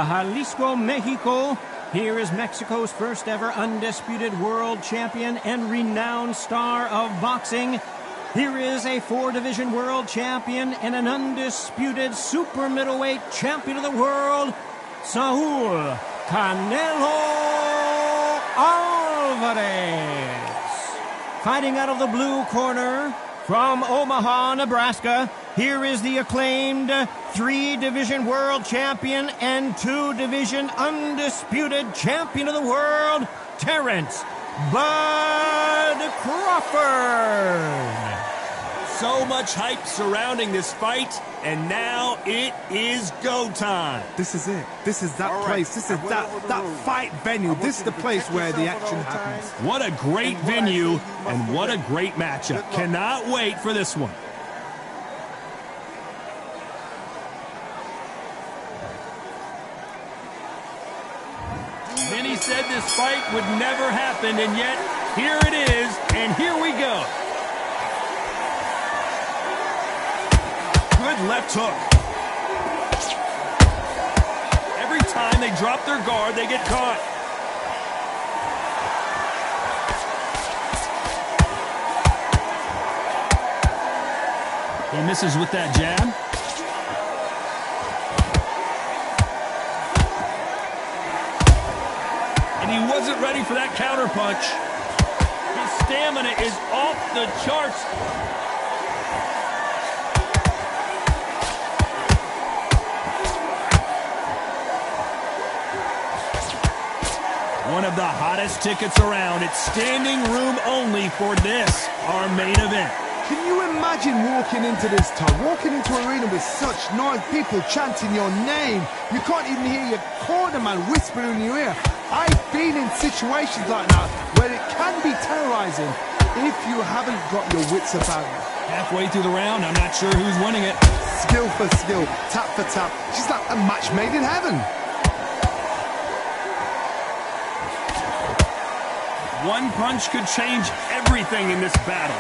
Jalisco, Mexico. Here is Mexico's first ever undisputed world champion and renowned star of boxing. Here is a 4-division world champion and an undisputed super middleweight champion of the world, Saul Canelo Alvarez. Fighting out of the blue corner from Omaha, Nebraska, here is the acclaimed 3-division world champion and 2-division undisputed champion of the world, Terrence Bud Crawford. So much hype surrounding this fight, and now it is go time. This is it. This is that place. This is that fight venue. This is the place where the action happens. What a great venue, and what a great matchup. Cannot wait for this one. Many said this fight would never happen, and yet here it is, and here we go. Good left hook. Every time they drop their guard, they get caught. He misses with that jab. And he wasn't ready for that counter punch. His stamina is off the charts. One of the hottest tickets around. It's standing room only for this, our main event. Can you imagine walking into this town, walking into an arena with such noise, people chanting your name? You can't even hear your corner man whispering in your ear. I've been in situations like that where it can be terrorizing if you haven't got your wits about you. Halfway through the round, I'm not sure who's winning it. Skill for skill, tap for tap. She's like a match made in heaven. One punch could change everything in this battle.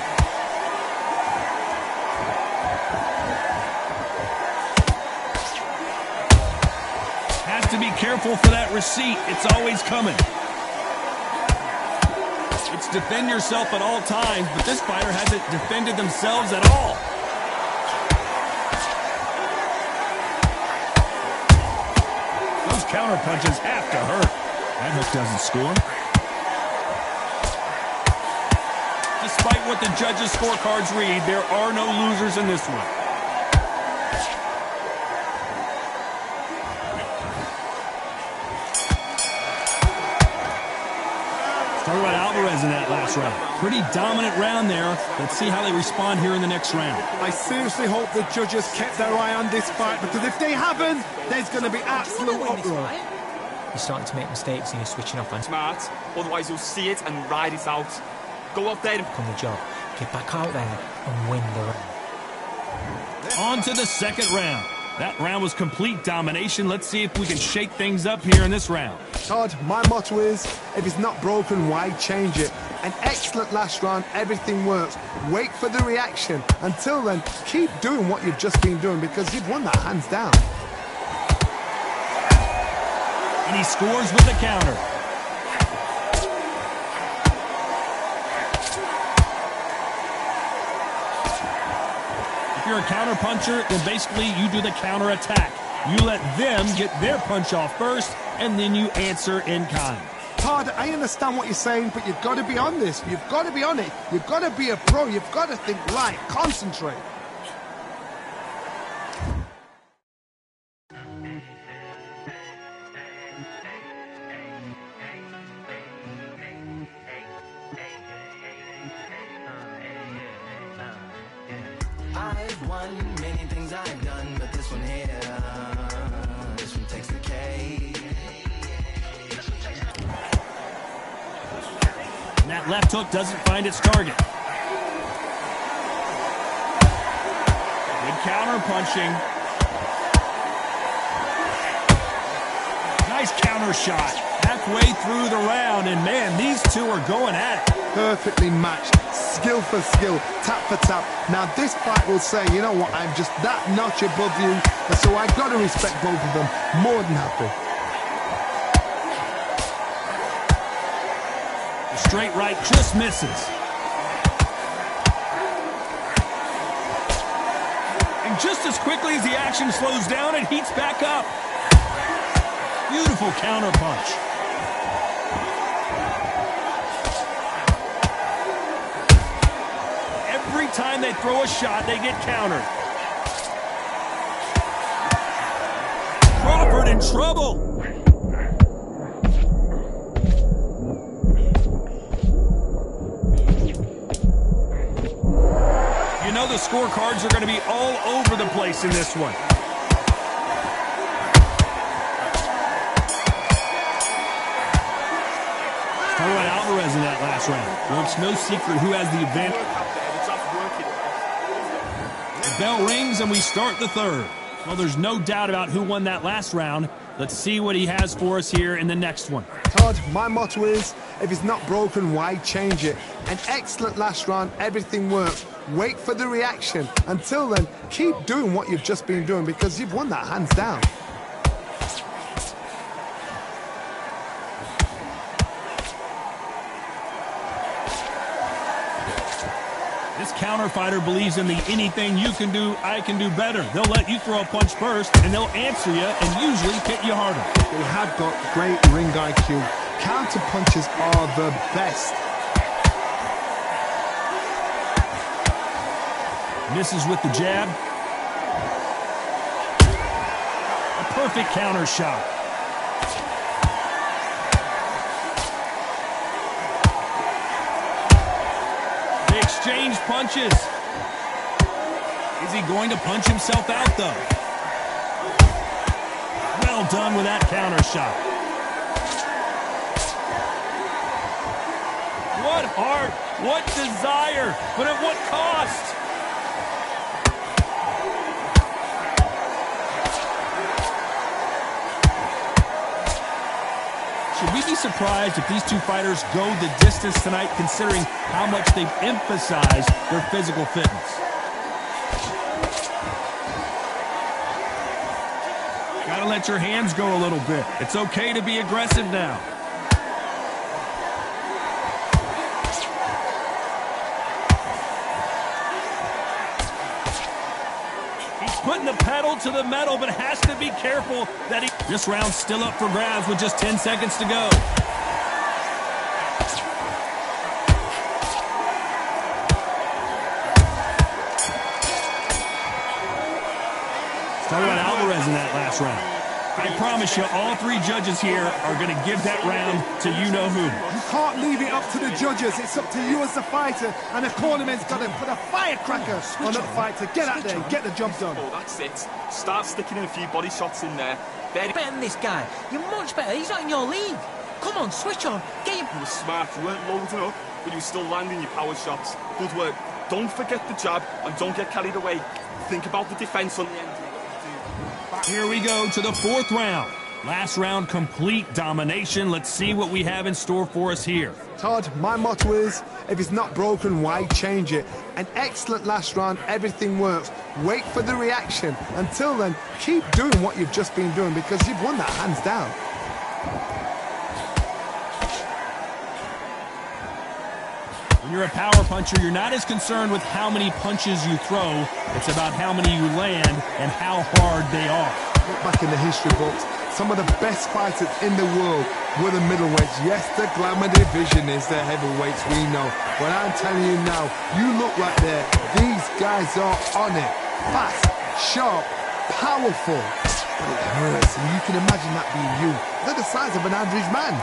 Has to be careful for that receipt. It's always coming. It's defend yourself at all times, but this fighter hasn't defended themselves at all. Those counter punches have to hurt. That hook doesn't score. Despite what the judges' scorecards read, there are no losers in this one. Talk about Alvarez in that last round. Pretty dominant round there. Let's see how they respond here in the next round. I seriously hope the judges kept their eye on this fight, because if they haven't, there's going to be absolute uproar. You're starting to make mistakes and you're switching off. Smart, otherwise you'll see it and ride it out. Go out there and On the job. Get back out there and win the round. On to the second round. That round was complete domination. Let's see if we can shake things up here in this round. Todd, my motto is, if it's not broken, why change it? An excellent last round, everything works. Wait for the reaction. Until then, keep doing what you've just been doing, because you've won that hands down. And he scores with the counter. If you're a counter puncher, then basically you do the counter attack. You let them get their punch off first, and then you answer in kind. Todd, I understand what you're saying, but you've got to be on this. You've got to be on it. You've got to be a pro. You've got to think right. Concentrate. I've won many things I've done, but this one here, this one takes the cake. And that left hook doesn't find its target. Good counter punching. Nice counter shot. Halfway through the round, and man, these two are going at it. Perfectly matched. Skill for skill, tap for tap. Now this fight will say, you know what, I'm just that notch above you, and so I've got to respect both of them. More than happy. Straight right just misses. And just as quickly as the action slows down, it heats back up. Beautiful counter punch. Every time they throw a shot, they get countered. Crawford in trouble. You know the scorecards are going to be all over the place in this one. Talk about Alvarez in that last round. Well, it's no secret who has the advantage. The bell rings and we start the third. Well, there's no doubt about who won that last round. Let's see what he has for us here in the next one. Todd, my motto is, if it's not broken, why change it? An excellent last round, everything worked. Wait for the reaction. Until then, keep doing what you've just been doing because you've won that hands down. This counter fighter believes in the anything you can do, I can do better. They'll let you throw a punch first, and they'll answer you and usually hit you harder. They have got great ring IQ. Counter punches are the best. Misses with the jab. A perfect counter shot. They exchange punches. Is he going to punch himself out, though? Well done with that counter shot. What heart, what desire, but at what cost? Should we be surprised if these two fighters go the distance tonight, considering how much they've emphasized their physical fitness? Gotta let your hands go a little bit. It's okay to be aggressive now. Putting the pedal to the metal, but has to be careful that he... This round's still up for grabs with just 10 seconds to go. Talk about Alvarez in that last round. I promise you, all three judges here are going to give that round to you-know-who. You can't leave it up to the judges. It's up to you as the fighter, and the cornerman's got to put a firecracker on the fighter. Get out there, get the job done. Oh, that's it. Start sticking in a few body shots in there. Better than this guy. You're much better. He's not in your league. Come on, switch on. Get him. You were smart. You weren't loading up, but you were still landing your power shots. Good work. Don't forget the jab, and don't get carried away. Think about the defense on the end. Here we go to the fourth round. Last round, complete domination. Let's see what we have in store for us here. Todd, my motto is, if it's not broken, why change it? An excellent last round, everything works. Wait for the reaction. Until then, keep doing what you've just been doing because you've won that hands down. When you're a power puncher, you're not as concerned with how many punches you throw. It's about how many you land and how hard they are. Look back in the history books. Some of the best fighters in the world were the middleweights. Yes, the glamour division is the heavyweights, we know. But I'm telling you now, you look right there. These guys are on it. Fast, sharp, powerful. But it hurts, and you can imagine that being you. They're the size of an average man.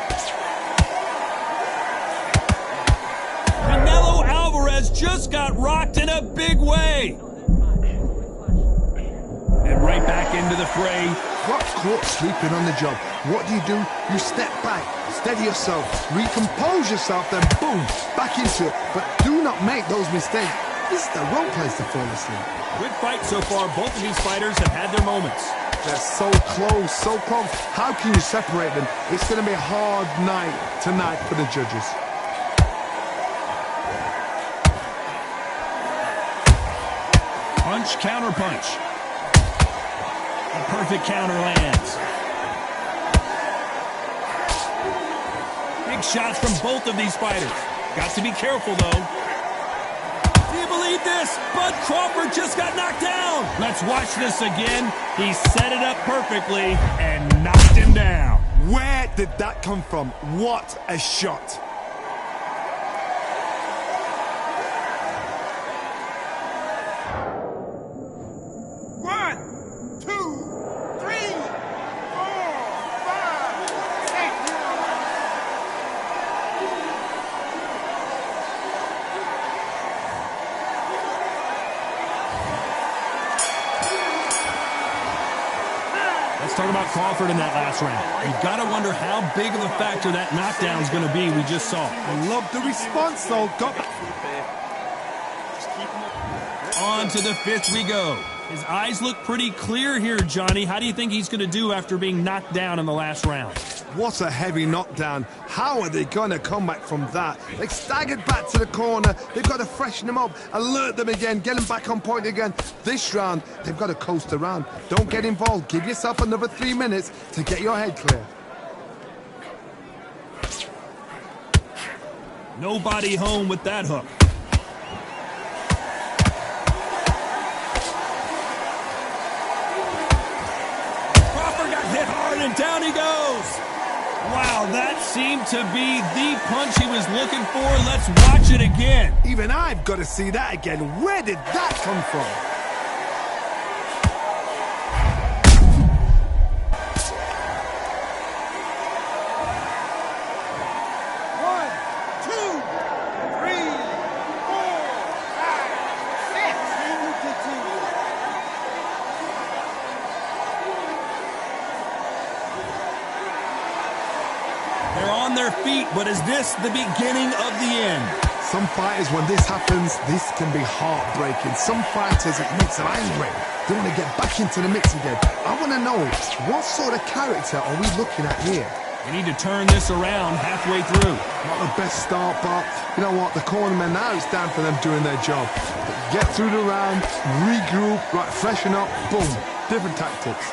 Alvarez just got rocked in a big way. And right back into the fray. Got caught sleeping on the job. What do? You step back, steady yourself, recompose yourself, then boom, back into it. But do not make those mistakes. This is the wrong place to fall asleep. Good fight so far. Both of these fighters have had their moments. They're so close, so close. How can you separate them? It's going to be a hard night tonight for the judges. Punch, counter punch. A perfect counter lands. Big shots from both of these fighters. Got to be careful, though. Do you believe this? Bud Crawford just got knocked down. Let's watch this again. He set it up perfectly and knocked him down. Where did that come from? What a shot. Let's talk about Crawford in that last round. You've got to wonder how big of a factor that knockdown is going to be we just saw. I love the response, though. On to the fifth we go. His eyes look pretty clear here, Johnny. How do you think he's going to do after being knocked down in the last round? What a heavy knockdown. How are they going to come back from that? They staggered back to the corner. They've got to freshen them up, alert them again, get them back on point again. This round, they've got to coast around. Don't get involved. Give yourself another 3 minutes to get your head clear. Nobody home with that hook. Crawford got hit hard and down he goes. Wow, that seemed to be the punch he was looking for. Let's watch it again. Even I've got to see that again. Where did that come from? They're on their feet, but is this the beginning of the end? Some fighters, when this happens, this can be heartbreaking. Some fighters, it makes them angry. They want to get back into the mix again. I want to know, what sort of character are we looking at here? We need to turn this around halfway through. Not the best start, but you know what? The cornermen, now it's time for them doing their job. Get through the round, regroup, right, freshen up, boom. Different tactics.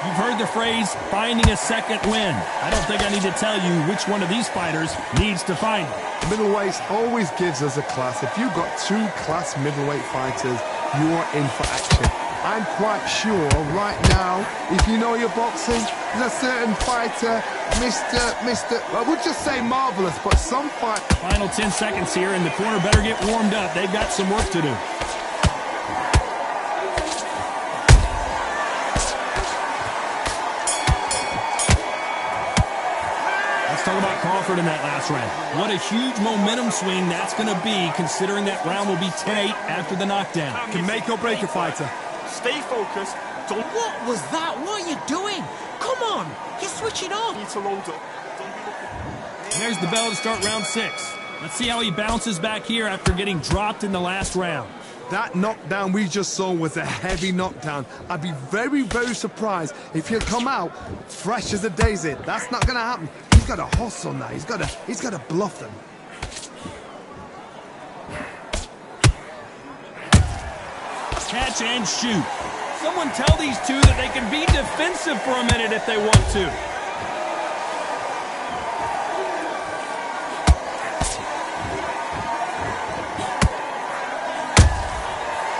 You've heard the phrase, finding a second win. I don't think I need to tell you which one of these fighters needs to find it. Middleweights always gives us a class. If you've got 2 class middleweight fighters, you are in for action. I'm quite sure right now, if you know your boxing, there's a certain fighter, I would just say marvelous, but some fight... Final 10 seconds here, and the corner better get warmed up. They've got some work to do. Talk about Crawford in that last round. What a huge momentum swing that's going to be, considering that round will be 10-8 after the knockdown. Can make or break a fighter. Stay focused. Don't... What was that? What are you doing? Come on, you're switching off. Need to load up. Don't be looking... There's the bell to start round 6. Let's see how he bounces back here after getting dropped in the last round. That knockdown we just saw was a heavy knockdown. I'd be very, very surprised if he'll come out fresh as a daisy. That's not going to happen. He's got to hustle now. He's got to bluff them. Catch and shoot. Someone tell these two that they can be defensive for a minute if they want to.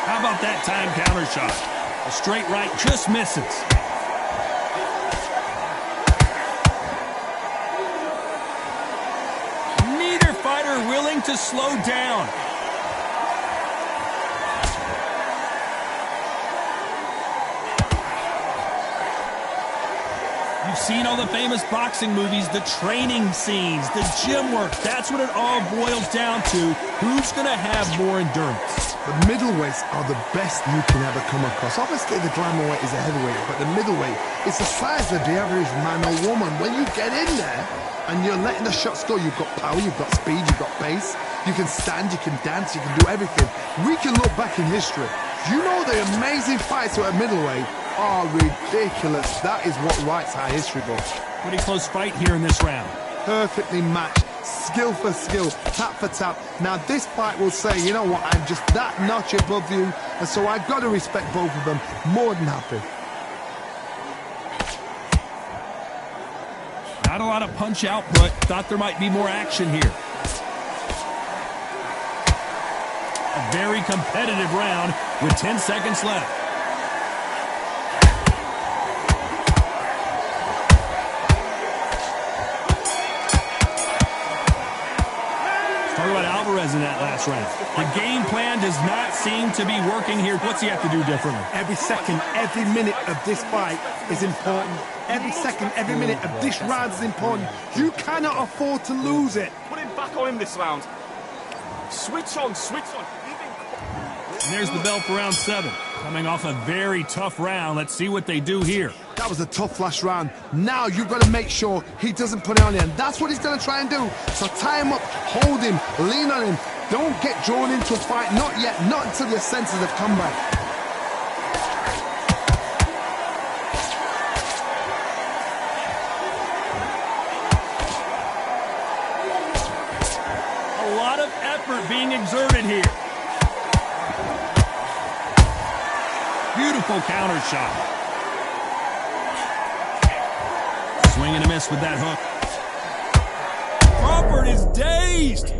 How about that time counter shot? A straight right just misses. Neither fighter willing to slow down. You've seen all the famous boxing movies, the training scenes, the gym work. That's what it all boils down to. Who's going to have more endurance? The middleweights are the best you can ever come across. Obviously, the glamour weight is a heavyweight, but the middleweight is the size of the average man or woman. When you get in there and you're letting the shots go, you've got power, you've got speed, you've got pace. You can stand, you can dance, you can do everything. We can look back in history. You know the amazing fights at middleweight are ridiculous. That is what writes our history books. Pretty close fight here in this round. Perfectly matched. skill for skill, tap for tap. Now this fight will say, you know what, I'm just that notch above you, and so I've got to respect both of them. More than happy. Not a lot of punch output. Thought there might be more action here. A very competitive round with 10 seconds left. Talk about Alvarez in that last round. The game plan does not seem to be working here. What's he have to do differently? Every second, every minute of this fight is important. Every second, every minute of this round is important. You cannot afford to lose it. Put him back on him this round. Switch on, switch on. And there's the bell for round 7. Coming off a very tough round. Let's see what they do here. That was a tough last round. Now you've got to make sure he doesn't put it on you, and that's what he's going to try and do. So tie him up, hold him, lean on him. Don't get drawn into a fight. Not yet. Not until your senses have come back. A lot of effort being exerted here. Beautiful counter shot. Swing and a miss with that hook. Crawford is dazed.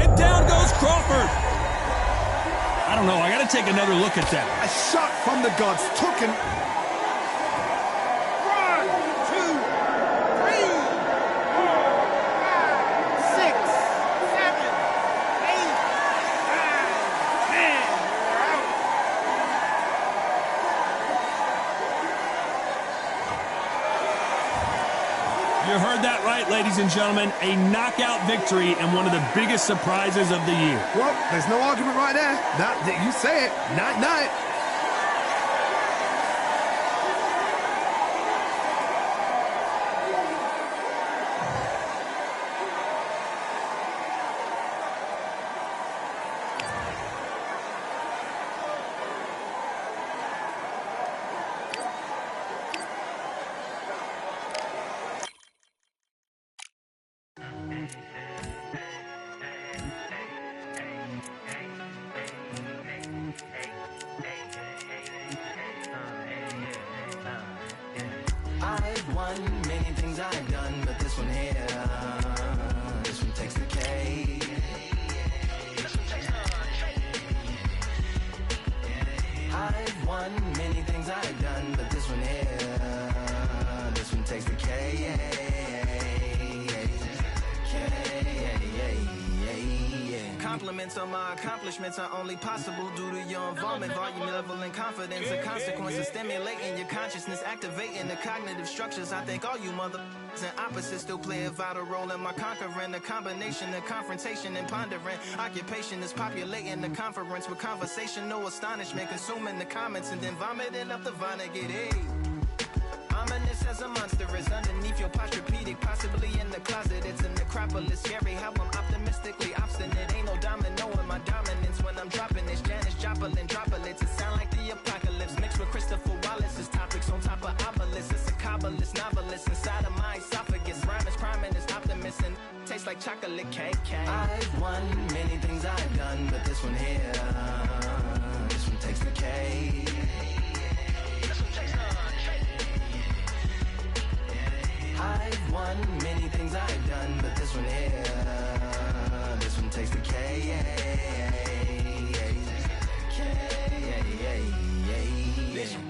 And down goes Crawford. I don't know. I got to take another look at that. A shot from the gods. Took him. 1, 2, 3, 4, 5, 6, 7, 8, 9, 10. You heard that right, ladies and gentlemen. A knockout victory and one of the biggest surprises of the year. Well, there's no argument right there. That you say it. Night, night. I've won many things I've done, but this one here, this one takes the cake. I've won many things I've done, but this one here, this one takes the cake. Compliments on my accomplishments are only possible due to your involvement, volume, level, and confidence. The consequences stimulating your consciousness, activating the cognitive structures. I think all you mother and opposites still play a vital role in my conquering. The combination of confrontation and pondering. Occupation is populating the conference with conversation, no astonishment, consuming the comments and then vomiting up the vinegar. Hey. Ominous as a monster is underneath your posturepedic, possibly in the closet. It's a necropolis, scary how I'm optimistically obstinate. Ain't no domino in my dominance when I'm dropping this. Janis Joplin droplets, it sound like the apocalypse mixed with Christopher Wallace's topics on top of obelisks. It's a kabbalist novelist inside of my esophagus. Rhyme is priming is optimist and tastes like chocolate cake. I've won many things I've done, but this one here, this one takes the cake. I've won many things I've done, but this one here, this one takes the cake.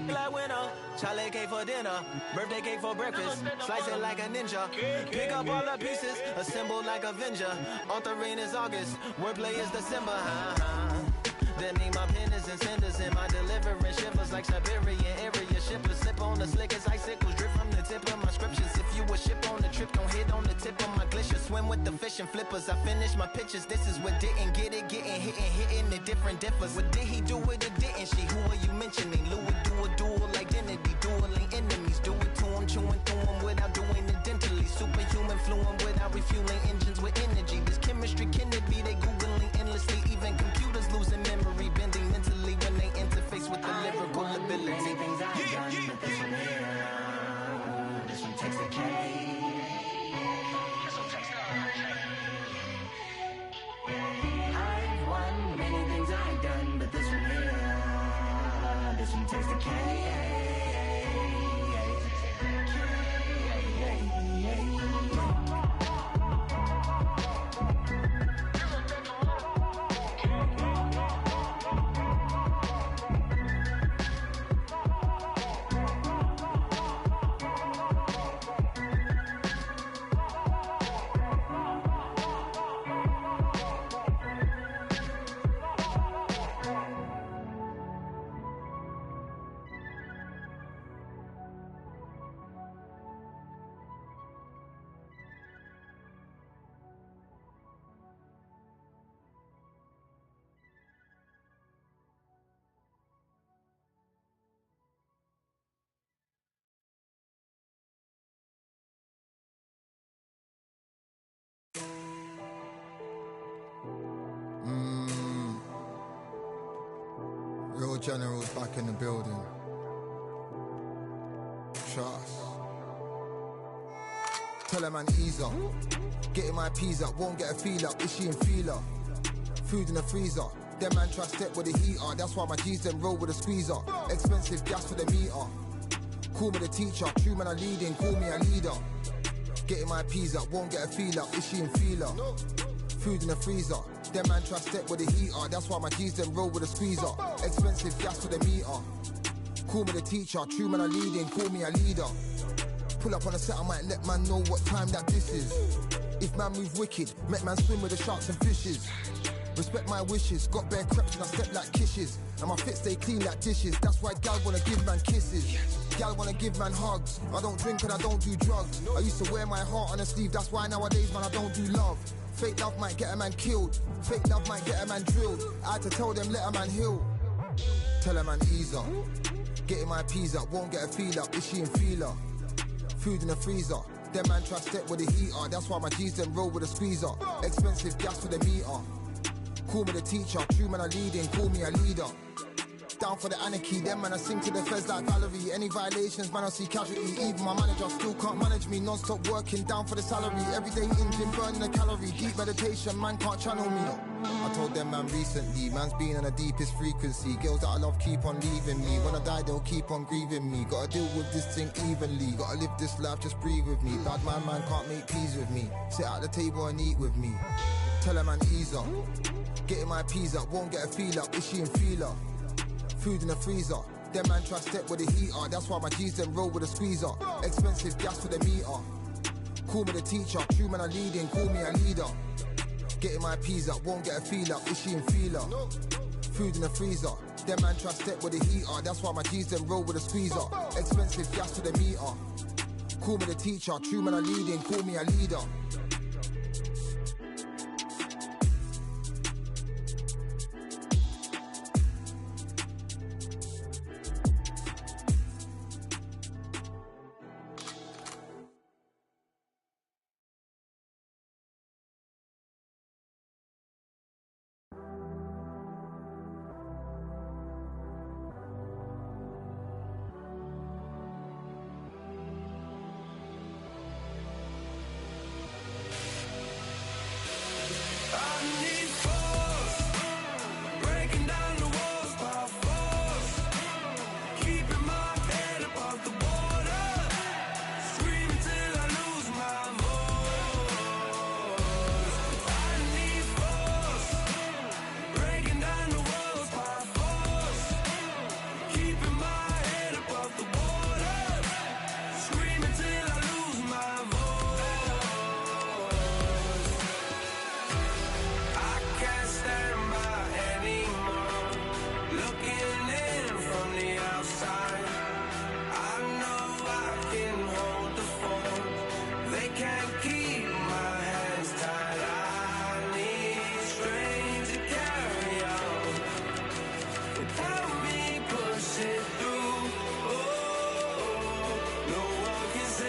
Like winner, chocolate cake for dinner, birthday cake for breakfast, slice it like a ninja, pick up all the pieces, assemble like Avenger. Author rain is August, wordplay is December. That mean my pen is in cinders and my deliverance shivers like Siberian area shippers. Sip on the slickest icicles, drip from the tip of my scriptures. If you a ship on the trip, don't hit on the tip of my glacier. Swim with the fish and flippers. I finish my pictures. This is what didn't get it, getting hit and hitting the different differs. What did he do with it? Didn't she? Who are you mentioning? Louis do a dual identity, dueling enemies. Do it to him, chewing through him without doing it dentally. Superhuman fluent without refueling engines with energy. This chemistry can it be? They googling endlessly. Even computers losing memory, bending mentally when they interface with the lyrical ability. takes the K. I've won many things I ain't done, but this one here, this one takes the K. Real generals back in the building. Trust. Tell a man ease up. Getting my peas up, won't get a feel up. Is she in feeler? Food in the freezer. Them man try step with the heater. That's why my G's them roll with a squeezer. Expensive gas for the meter. Call me the teacher. True man I leading, call me a leader. Getting my peas up, won't get a feel up. Is she in feeler? Food in the freezer. Them man try step with the heater. That's why my G's them roll with a squeezer. Expensive gas for the meter. Call me the teacher. True man I leading, call me a leader. Pull up on the set, I might let man know what time that this is. If man move wicked, make man swim with the sharks and fishes. Respect my wishes, got bare creps and I step like kisses. And my fit stay clean like dishes. That's why gal wanna give man kisses. Gal wanna give man hugs. I don't drink and I don't do drugs. I used to wear my heart on a sleeve. That's why nowadays man I don't do love. Fake love might get a man killed. Fake love might get a man drilled. I had to tell them let a man heal. Tell a man ease up. Getting my peas up, won't get a feel up. Is she in feeler? Food in the freezer. Them man try step with the heater. That's why my G's them roll with a squeezer. Expensive gas for the meter. Call me the teacher. True man I leading, call me a leader. Down for the anarchy. Them man I sing to the feds like Valerie. Any violations man I see casualty. Even my manager still can't manage me. Non-stop working down for the salary. Everyday in gym burning a calorie. Deep meditation man can't channel me. I told them man recently, man's been on the deepest frequency. Girls that I love keep on leaving me. When I die they'll keep on grieving me. Gotta deal with this thing evenly. Gotta live this life, just breathe with me. Bad man can't make peas with me. Sit at the table and eat with me. Tell a man ease up. Getting my peas up, won't get a feel up. Is she in feeler? Food in the freezer. Them man try step with the heater. That's why my G's them roll with a squeezer. Expensive gas for the meter. Call me the teacher. True man I leading, call me a leader. Getting my peas up, won't get a feel up. Is she in feeler? Food in the freezer. Them man try step with the heater. That's why my G's them roll with a squeezer. Expensive gas for the meter. Call me the teacher. True man I leading, call me a leader. Push it through. Oh, no one can say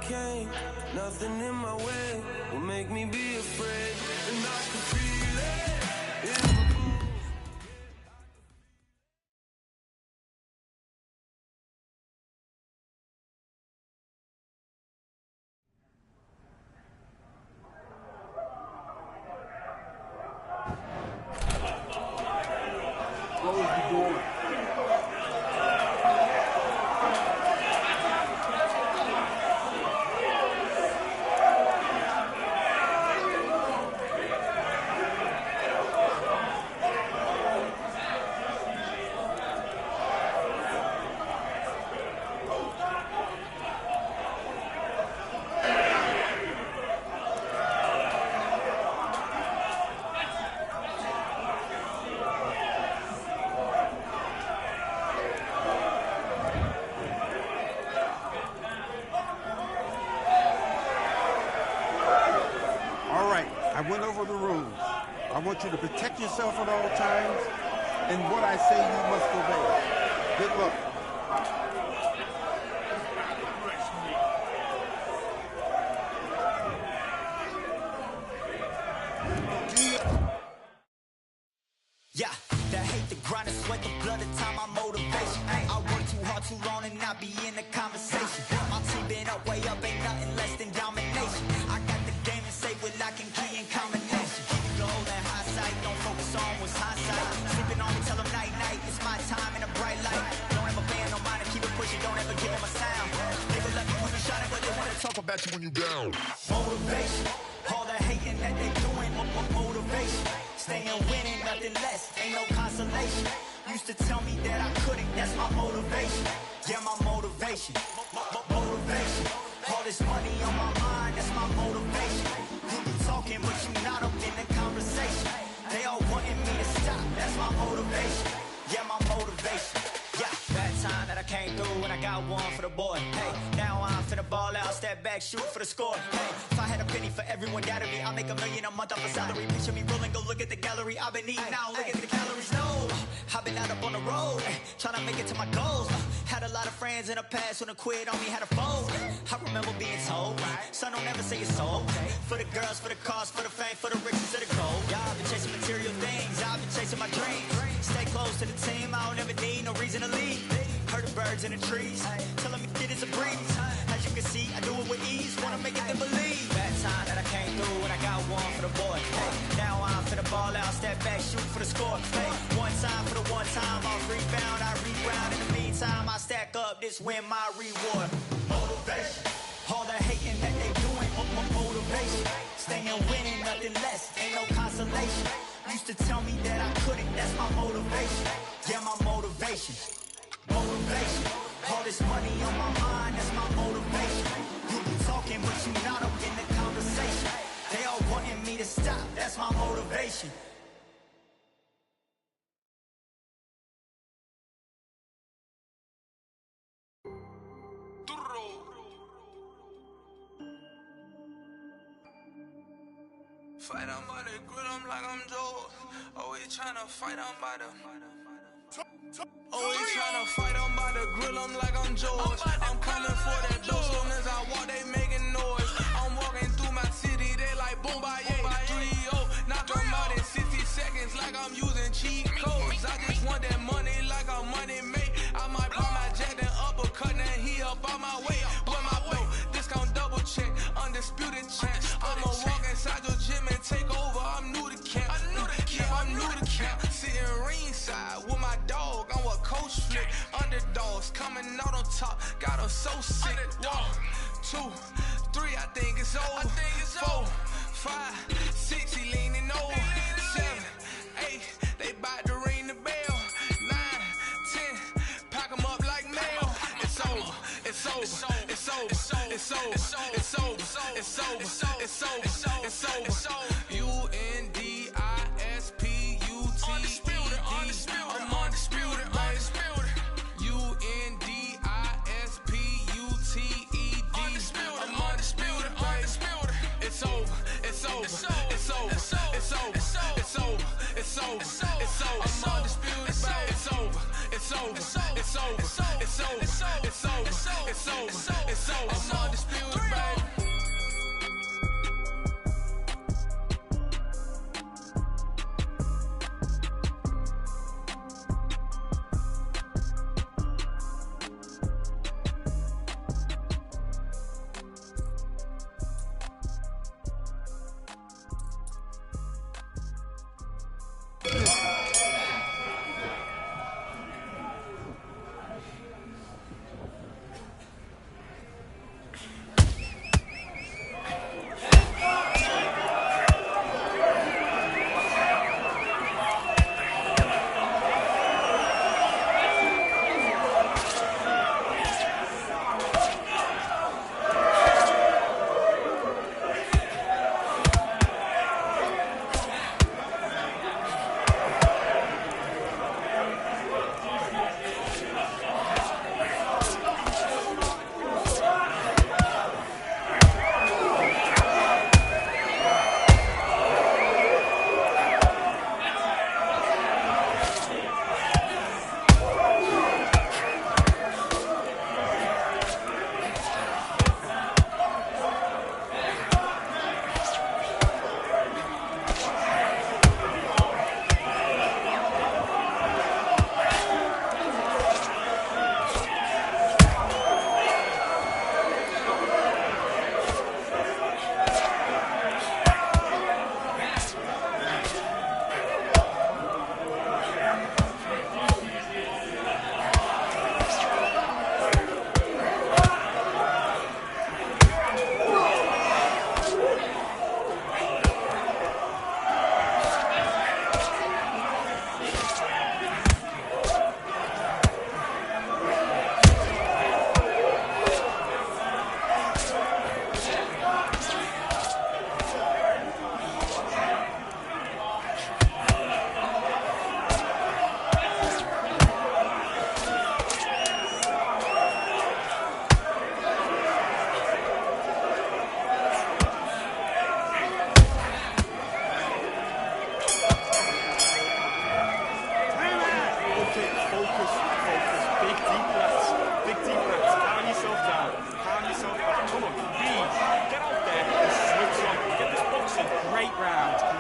came. Nothing in my way will make me be afraid. And I can feel it in my bones. Close the door. I went over the rules. I want you to protect yourself at all times, and what I say you must obey. Good luck. Yeah, that hate, the grind, the sweat, the blood, the time, my motivation. I work too hard, too long, and not be in the conversation. My team been up, way up, ain't nothing less than domination. I got the game and safe with lock and key and combination. Keep it low and high sight, don't focus on what's hindsight. Sleeping on me, tell them night, night, it's my time in a bright light. Don't ever band no mind and keep it pushing, don't ever give them a sound. They will let me when you shining, but they wanna talk about you when you down. Motivation, all the hating that they doing, motivation. Staying winning, nothing less, ain't no consolation. Used to tell me that I couldn't, that's my motivation. Yeah, my motivation, motivation. All this money on my mind, that's my motivation. You be talking, but you not up in the conversation. They all wanting me to stop, that's my motivation. Yeah, my motivation. Yeah, that time that I came through and I got one for the boy. Hey, now I'm finna ball out, step back, shoot for the score. Hey, if I had a penny for everyone doubted me, I'll make $1 million a month off a salary. Picture me rolling, go look at the gallery. I've been eating now, look at the calories. No, I've been out up on the road, trying to make it to my goals. Had a lot of friends in the past when I quit on me, had a fold. I remember being told, son, don't ever say it's sold. For the girls, for the cars, for the fame, for the riches, for the gold. Yeah, I've been chasing material things, I've been chasing my dreams. Stay close to the team, I don't ever need no reason to leave. Heard the birds in the trees, telling me it is a breeze. As you can see, I do it with ease, wanna make it then believe. That time that I came through and I got one for the boy. Hey, now I'm finna ball out, step back, shoot for the score. Hey, one time for the one time, I'll rebound, I reground. In the meantime, I stack up, this win my reward. Motivation, all the hating that they doing, motivation. Staying winning, nothing less, ain't no consolation. Used to tell me that I couldn't, that's my motivation. Yeah, my motivation. Motivation, all this money on my mind, that's my motivation. You be talking, but you not up in the conversation. They all wanting me to stop, that's my motivation. Fight on by the grill, I'm like I'm Joe. Always tryna fight on by the. Always tryna fight on by the grill, I'm like I'm George. I'm coming for that dough, soon as I walk, they making noise. I'm walking through my city, they like boom, by 3-0. Knock them out in 60 seconds, like I'm using cheat codes. I just want that money, like I'm money made. I might buy my jet and uppercut, and he up on my way. With my belt, discount double check, undisputed champ. I'ma walk inside your gym and take over. I'm new to camp. Yeah, I'm new to camp. Sitting ringside with my dog on what coach flick. Underdogs coming out on top, got them so sick. 1, 2, 3, I think it's over. 4, 5, 6, he leaning over. 7, 8, they bout to ring the bell. 9, 10, pack them up like mail. It's over, it's over, it's over, it's over, it's over, it's over, it's over, it's over. UNDISPUTED. I'm undisputed, undisputed. UNDISPUTED. I'm undisputed, undisputed. It's over, it's over, it's over, it's over, it's over, it's over, it's over, it's over. I'm undisputed, it's over, it's over. It's over. It's over. It's over. It's over. It's over. It's over. I'm undisputed, baby.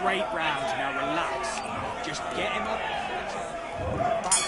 Great round. Now relax. Just get him up. Back.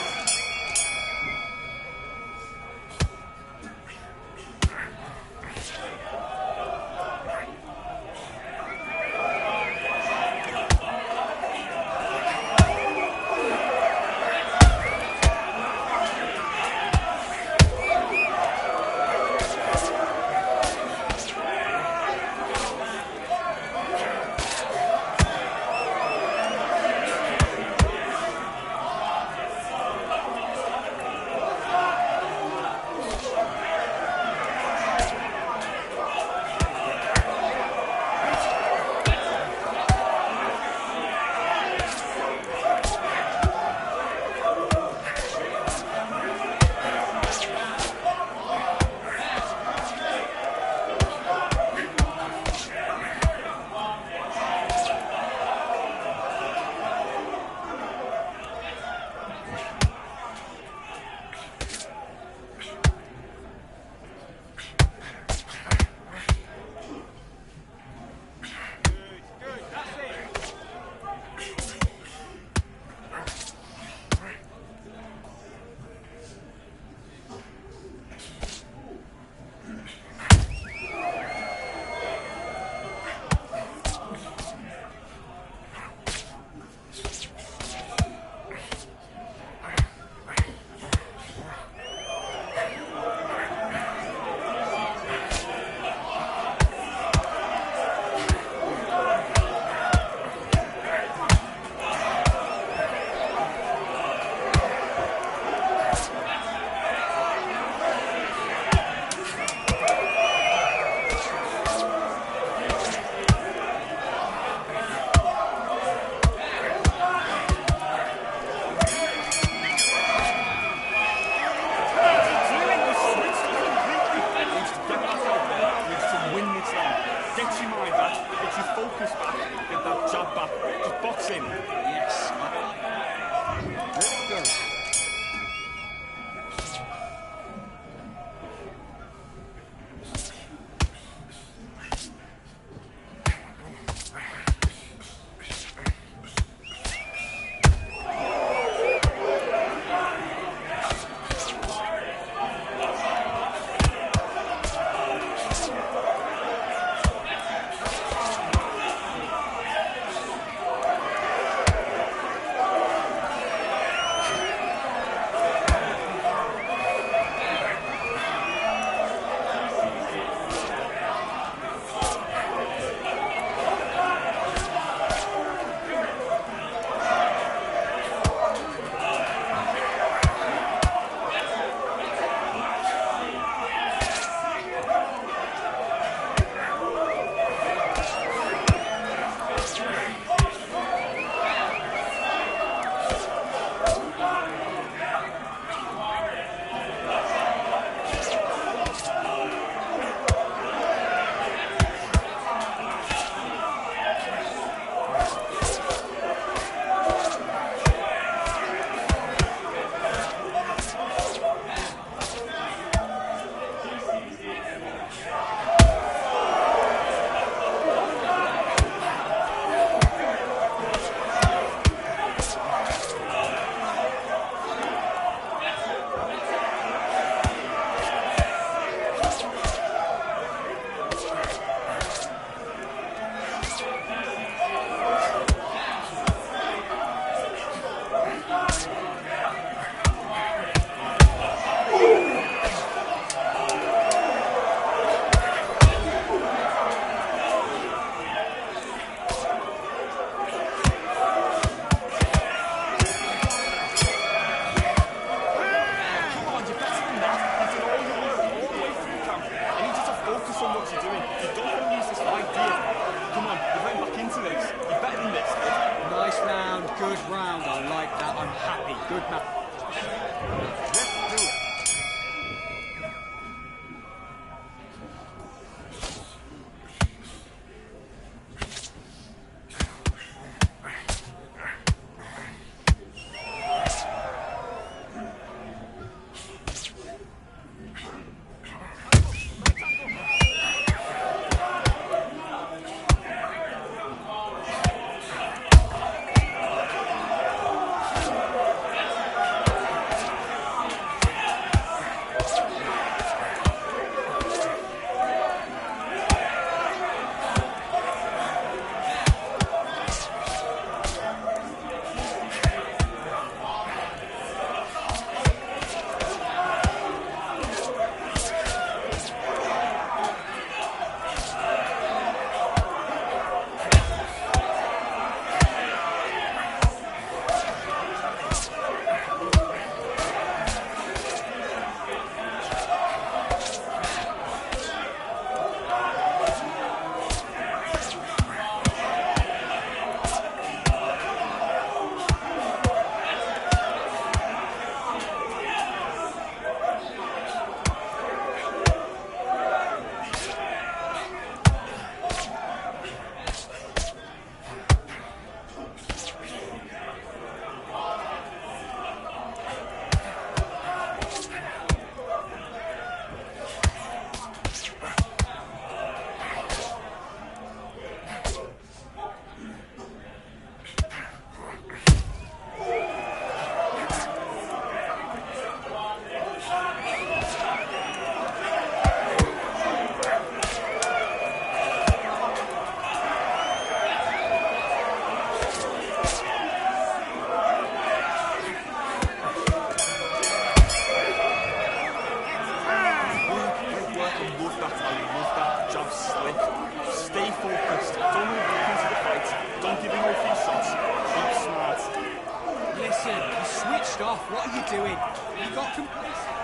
Good man. Let's do it. What are you doing? You got complete.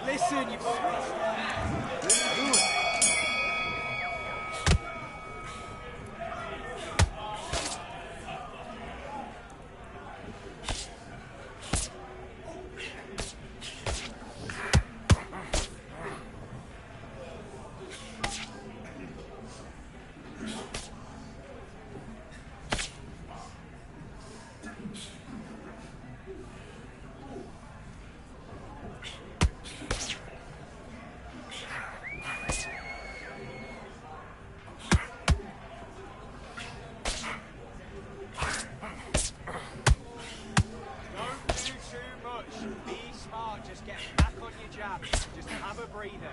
Listen, you've switched. Just get back on your jab. Just have a breather.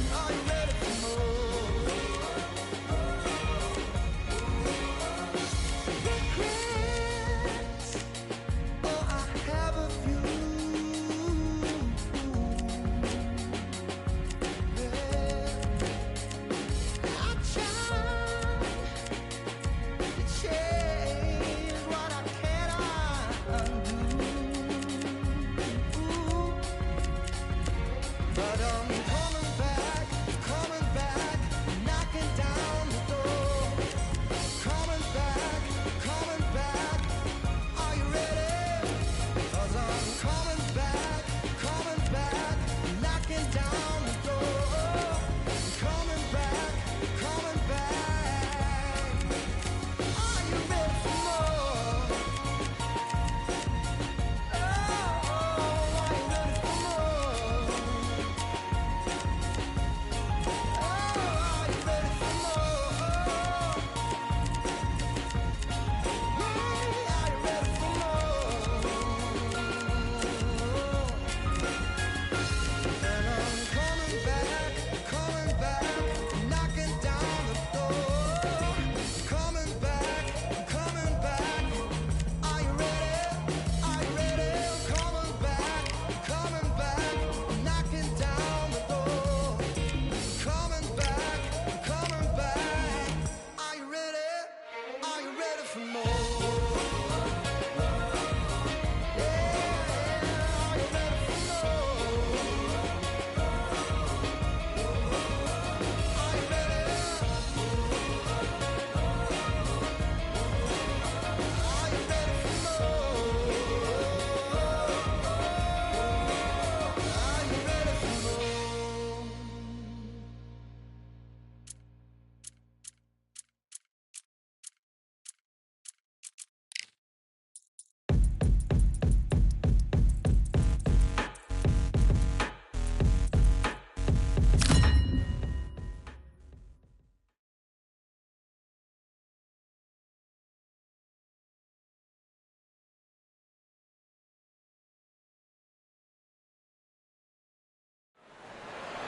Are you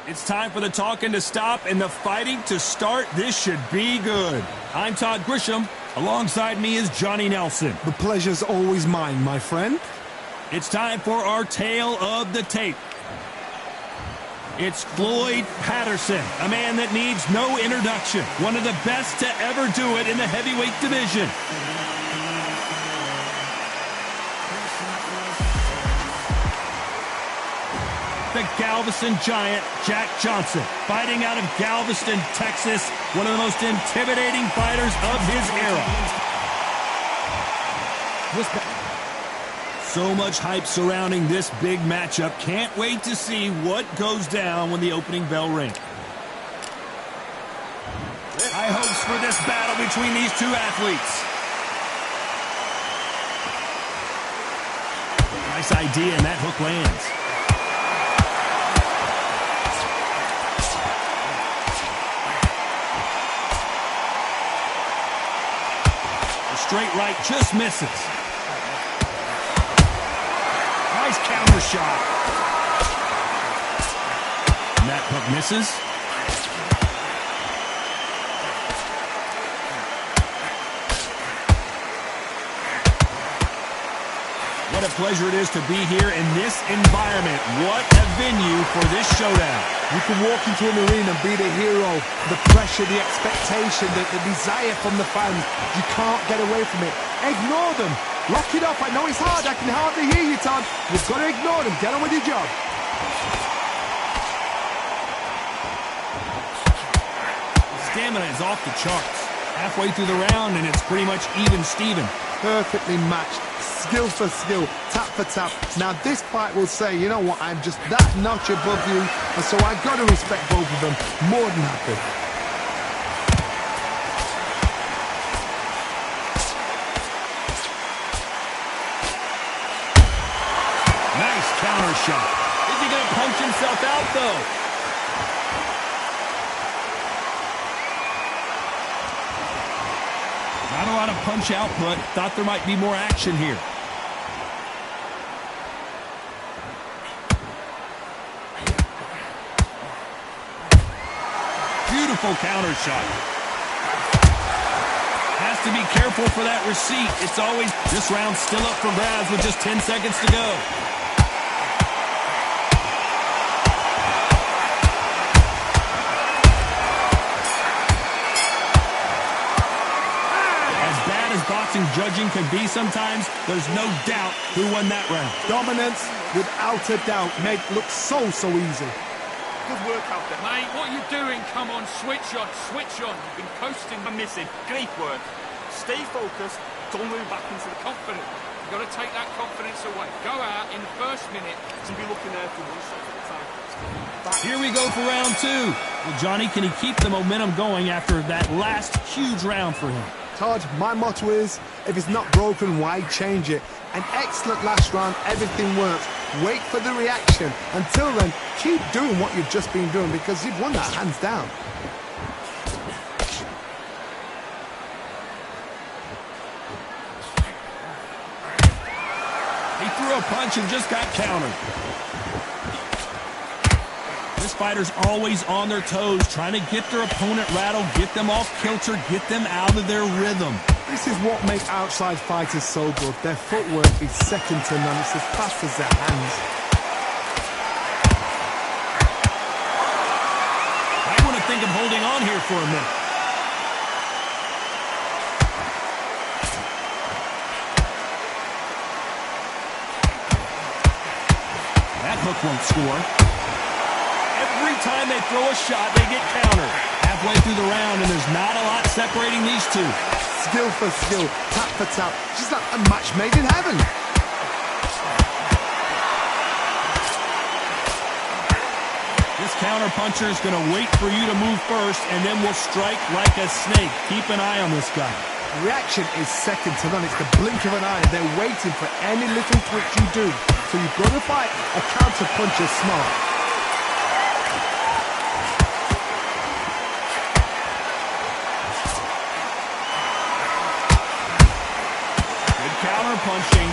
It's time for the talking to stop and the fighting to start. This should be good. I'm Todd Grisham. Alongside me is Johnny Nelson. The pleasure's always mine, my friend. It's time for our tale of the tape. It's Floyd Patterson, a man that needs no introduction. One of the best to ever do it in the heavyweight division. The Galveston Giant, Jack Johnson, fighting out of Galveston, Texas, one of the most intimidating fighters of his era. So much hype surrounding this big matchup. Can't wait to see what goes down when the opening bell rings. High hopes for this battle between these two athletes. Nice idea, and that hook lands. The straight right just misses. Nice counter shot. And that hook misses. What a pleasure it is to be here in this environment. What a venue for this showdown. You can walk into an arena and be the hero. The pressure, the expectation, the desire from the fans. You can't get away from it. Ignore them. Lock it up. I know it's hard. I can hardly hear you, Todd. You've got to ignore them. Get on with your job. Stamina is off the charts. Halfway through the round, and it's pretty much even Steven. Perfectly matched. Skill for skill. Tap for tap. Now, this fight will say, you know what, I'm just that notch above you, and so I've got to respect both of them. More than happy. Counter shot. Is he going to punch himself out, though? Not a lot of punch output. Thought there might be more action here. Beautiful counter shot. Has to be careful for that receipt. It's always... This round's still up for grabs with just 10 seconds to go. Boxing judging can be sometimes, there's no doubt who won that round. Dominance, without a doubt, made look so easy. Good work out there. Mate, what are you doing? Come on, switch on, switch on. You've been coasting. I'm missing. Great work. Stay focused. Don't move back into the confident. You've got to take that confidence away. Go out in the first minute. To be looking there for one shot at a time. Here we go for round two. Well, Johnny, can he keep the momentum going after that last huge round for him? Todd, my motto is, if it's not broken, why change it? An excellent last round, everything works. Wait for the reaction. Until then, keep doing what you've just been doing because you've won that hands down. He threw a punch and just got countered. This fighter's always on their toes, trying to get their opponent rattled, get them off kilter, get them out of their rhythm. This is what makes outside fighters so good. Their footwork is second to none. It's as fast as their hands. I want to think of holding on here for a minute. That hook won't score. Every time they throw a shot, they get countered. Halfway through the round, and there's not a lot separating these two. Skill for skill, tap for tap. Just like a match made in heaven. This counter puncher is going to wait for you to move first, and then will strike like a snake. Keep an eye on this guy. Reaction is second to none. It's the blink of an eye. They're waiting for any little twitch you do. So you've got to fight a counter puncher smart. Punching.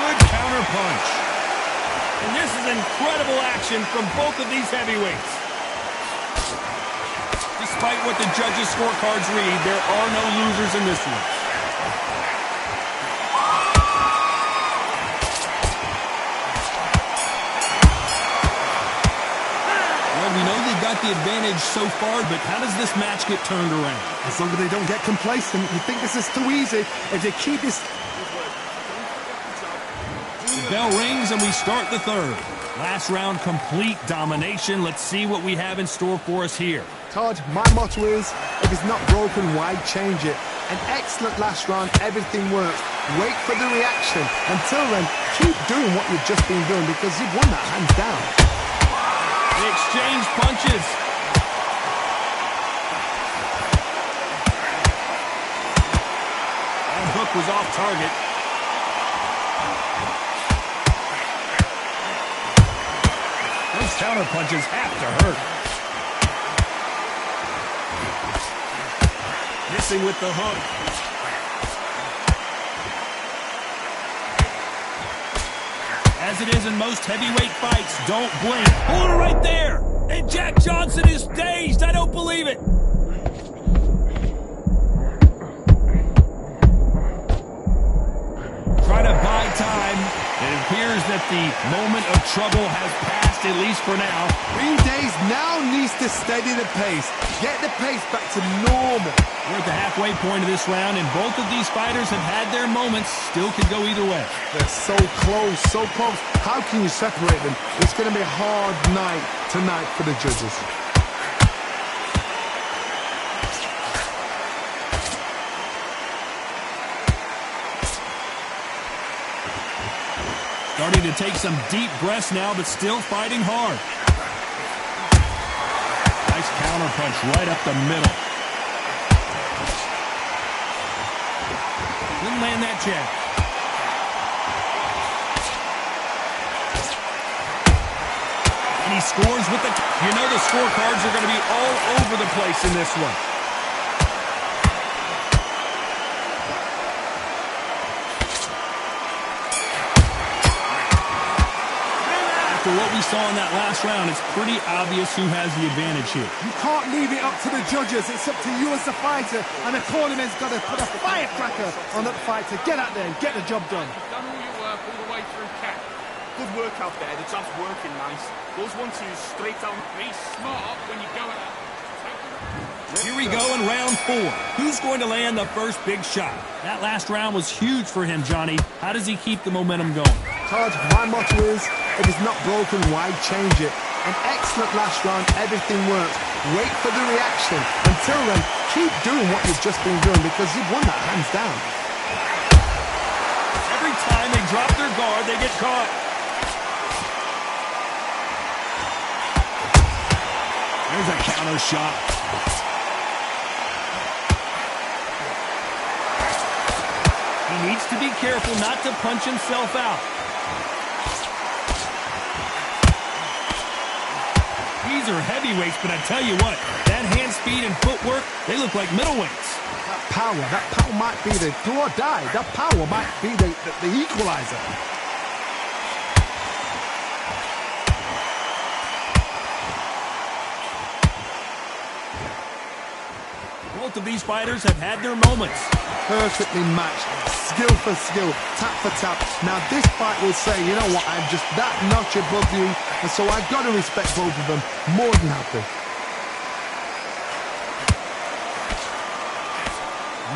Good counter punch. And this is incredible action from both of these heavyweights. Despite what the judges' scorecards read, there are no losers in this one. Well, we know they got the advantage so far, but how does this match get turned around? As long as they don't get complacent. You think this is too easy. If they keep this... The bell rings and we start the third. Last round, complete domination. Let's see what we have in store for us here. Todd, my motto is, if it's not broken, why change it? An excellent last round, everything works. Wait for the reaction. Until then, keep doing what you've just been doing because you've won that hands down. They exchange punches. That hook was off target. Those counter punches have to hurt. Missing with the hook. As it is in most heavyweight fights, don't blink. Hold it right there. And Jack Johnson is dazed. I don't believe it. Try to buy time. It appears that the moment of trouble has passed, at least for now. 3 days now needs to steady the pace. Get the pace back to normal. We're at the halfway point of this round, and both of these fighters have had their moments. Still could go either way. They're so close, so close. How can you separate them? It's going to be a hard night tonight for the judges. Starting to take some deep breaths now, but still fighting hard. Nice counter punch right up the middle. Didn't land that jab. And he scores with the... You know the scorecards are going to be all over the place in this one. What we saw in that last round, it's pretty obvious who has the advantage here. You can't leave it up to the judges. It's up to you as the fighter, and the cornerman's got to put a firecracker on that fight to get out there and get the job done. You've done all your work all the way through, Cat. Good work out there. The job's working nice. Those 1-2s straight down. Be smart when you go at it. Here we go in round 4. Who's going to land the first big shot? That last round was huge for him, Johnny. How does he keep the momentum going? Todd, my motto is, if it's not broken, why change it? An excellent last round, everything works. Wait for the reaction. Until then, keep doing what you've just been doing because you've won that hands down. Every time they drop their guard, they get caught. There's a counter shot. He needs to be careful not to punch himself out. These are heavyweights, but I tell you what, that hand speed and footwork, they look like middleweights. That power might be the do or die. That power might be the equalizer. Both of these fighters have had their moments. Perfectly matched, skill for skill, tap for tap. Now this fight will say, you know what, I'm just that notch above you, and so I've got to respect both of them more than happy.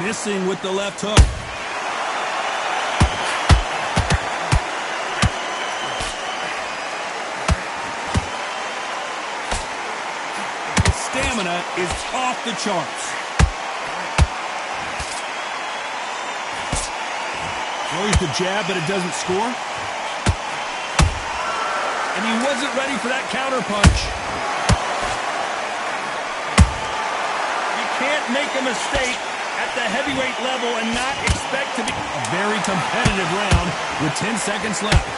Missing with the left hook. His stamina is off the charts. Throws the jab, but it doesn't score. And he wasn't ready for that counter punch. You can't make a mistake at the heavyweight level and not expect to be a very competitive round with 10 seconds left.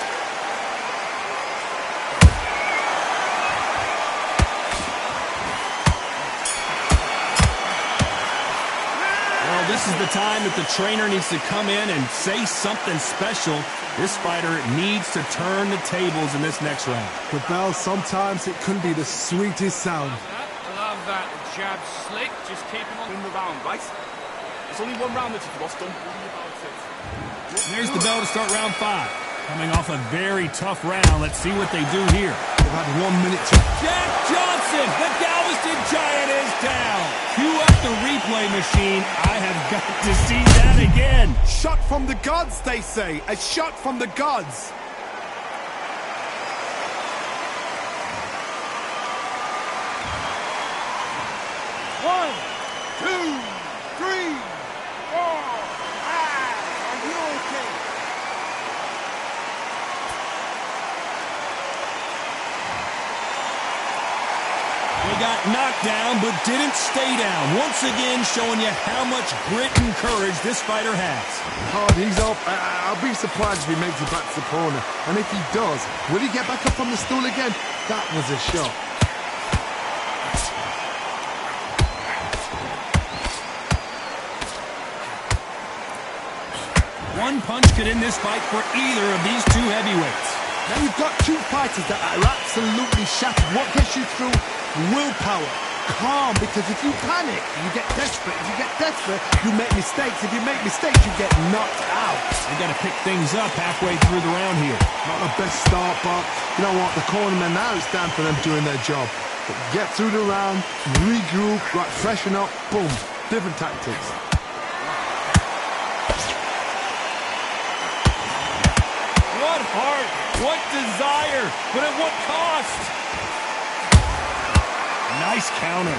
Well, this This is the time that the trainer needs to come in and say something special. This fighter needs to turn the tables in this next round. The bell, sometimes it can be the sweetest sound. Love that jab slick. Just keep him on In the round, right? There's only one round that you've lost. Don't worry about it. There's the bell to start round 5. Coming off a very tough round. Let's see what they do here. They've had 1 minute to... Jack Johnson, the Galveston Giant, is down. Cue up the replay machine. I have got to see that again. Shot from the gods, they say. A shot from the gods. One, two, three, four, five. Are you okay? They got knocked down, but didn't stay down. Once again, showing you how much grit and courage this fighter has. Hard, he's up. I'll be surprised if he makes it back to the corner. And if he does, will he get back up on the stool again? That was a shot. One punch could end this fight for either of these two heavyweights. Now you've got two fighters that are absolutely shattered. What gets you through? Willpower. Calm, because if you panic, you get desperate. If you get desperate, you make mistakes. If you make mistakes, you get knocked out. They got to pick things up halfway through the round here. Not the best start, but you know what? The cornermen now, it's time for them doing their job. But get through the round, regroup, right, freshen up, boom. Different tactics. What heart, what desire, but at what cost? Nice counter.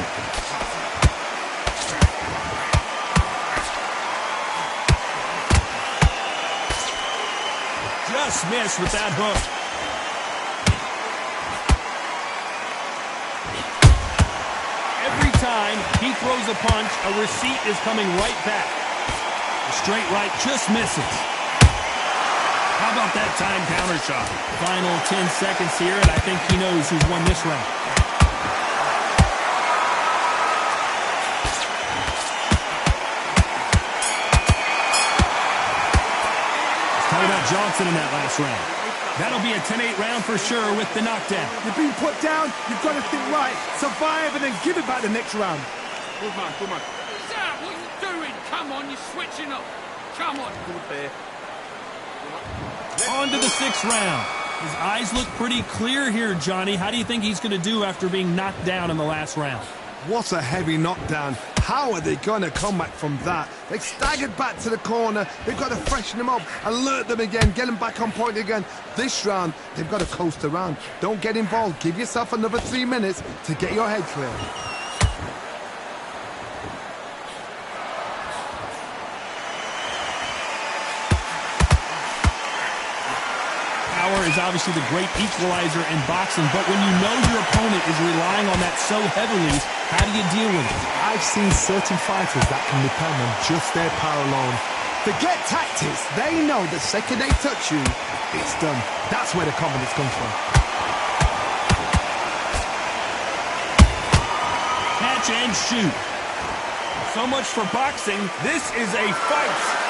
Just missed with that hook. Every time he throws a punch, a receipt is coming right back. The straight right just misses. How about that time counter shot? Final 10 seconds here, and I think he knows who's won this round. Johnson in that last round. That'll be a 10-8 round for sure with the knockdown. You've been put down, you've got to think right, survive and then give it back the next round. Good man, good man. Sam, what are you doing? Come on, you're switching up. Come on. Good there. On to the 6th round. His eyes look pretty clear here, Johnny. How do you think he's going to do after being knocked down in the last round? What a heavy knockdown. How are they going to come back from that? They staggered back to the corner. They've got to freshen them up, alert them again, get them back on point again. This round, they've got to coast around. Don't get involved. Give yourself another 3 minutes to get your head clear. Power is obviously the great equalizer in boxing, but when you know your opponent is relying on that so heavily, how do you deal with it? I've seen certain fighters that can depend on just their power alone. Forget tactics. They know the second they touch you, it's done. That's where the confidence comes from. Catch and shoot. So much for boxing. This is a fight.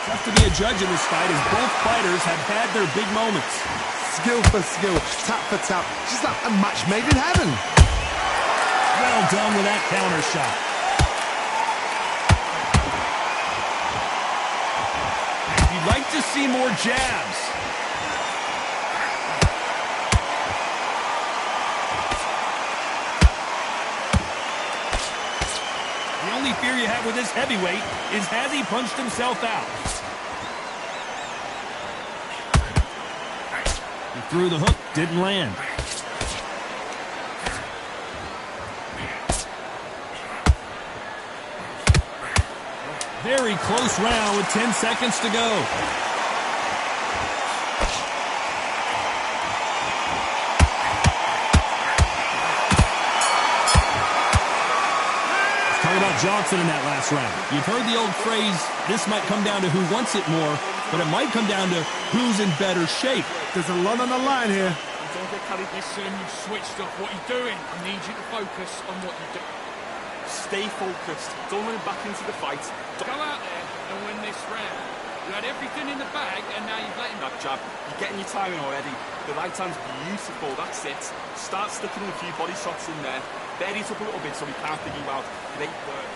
Tough to be a judge in this fight as both fighters have had their big moments. Skill for skill, tap for tap. She's like a match made in heaven. Well done with that counter shot. You'd like to see more jabs. The only fear you have with this heavyweight is has he punched himself out? He threw the hook, didn't land. Very close round with 10 seconds to go. Johnson in that last round. You've heard the old phrase, this might come down to who wants it more. but it might come down to who's in better shape. There's a lot on the line here. Don't get carried. Listen, you've switched up. What are you doing? I need you to focus on what you do. Stay focused. Don't let him back into the fight. Go out there and win this round. You had everything in the bag, and now you've let him... That jab, you're getting your timing already. The right hand's beautiful, that's it. Start sticking in a few body shots in there. Bury it up a little bit so he can't dig you out. Great work.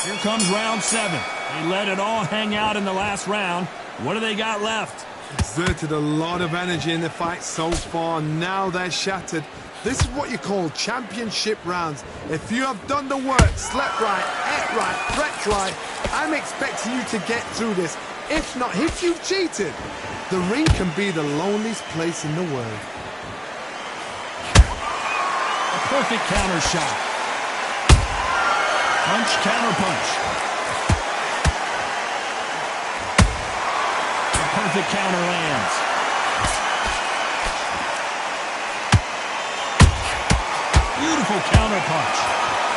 Here comes round 7. They let it all hang out in the last round. What do they got left? Exerted a lot of energy in the fight so far. Now they're shattered. This is what you call championship rounds. If you have done the work, slept right, ate right, prepped right, I'm expecting you to get through this. If not, if you've cheated, the ring can be the loneliest place in the world. A perfect counter shot. Punch, counter punch. A perfect counter lands. Beautiful counter punch.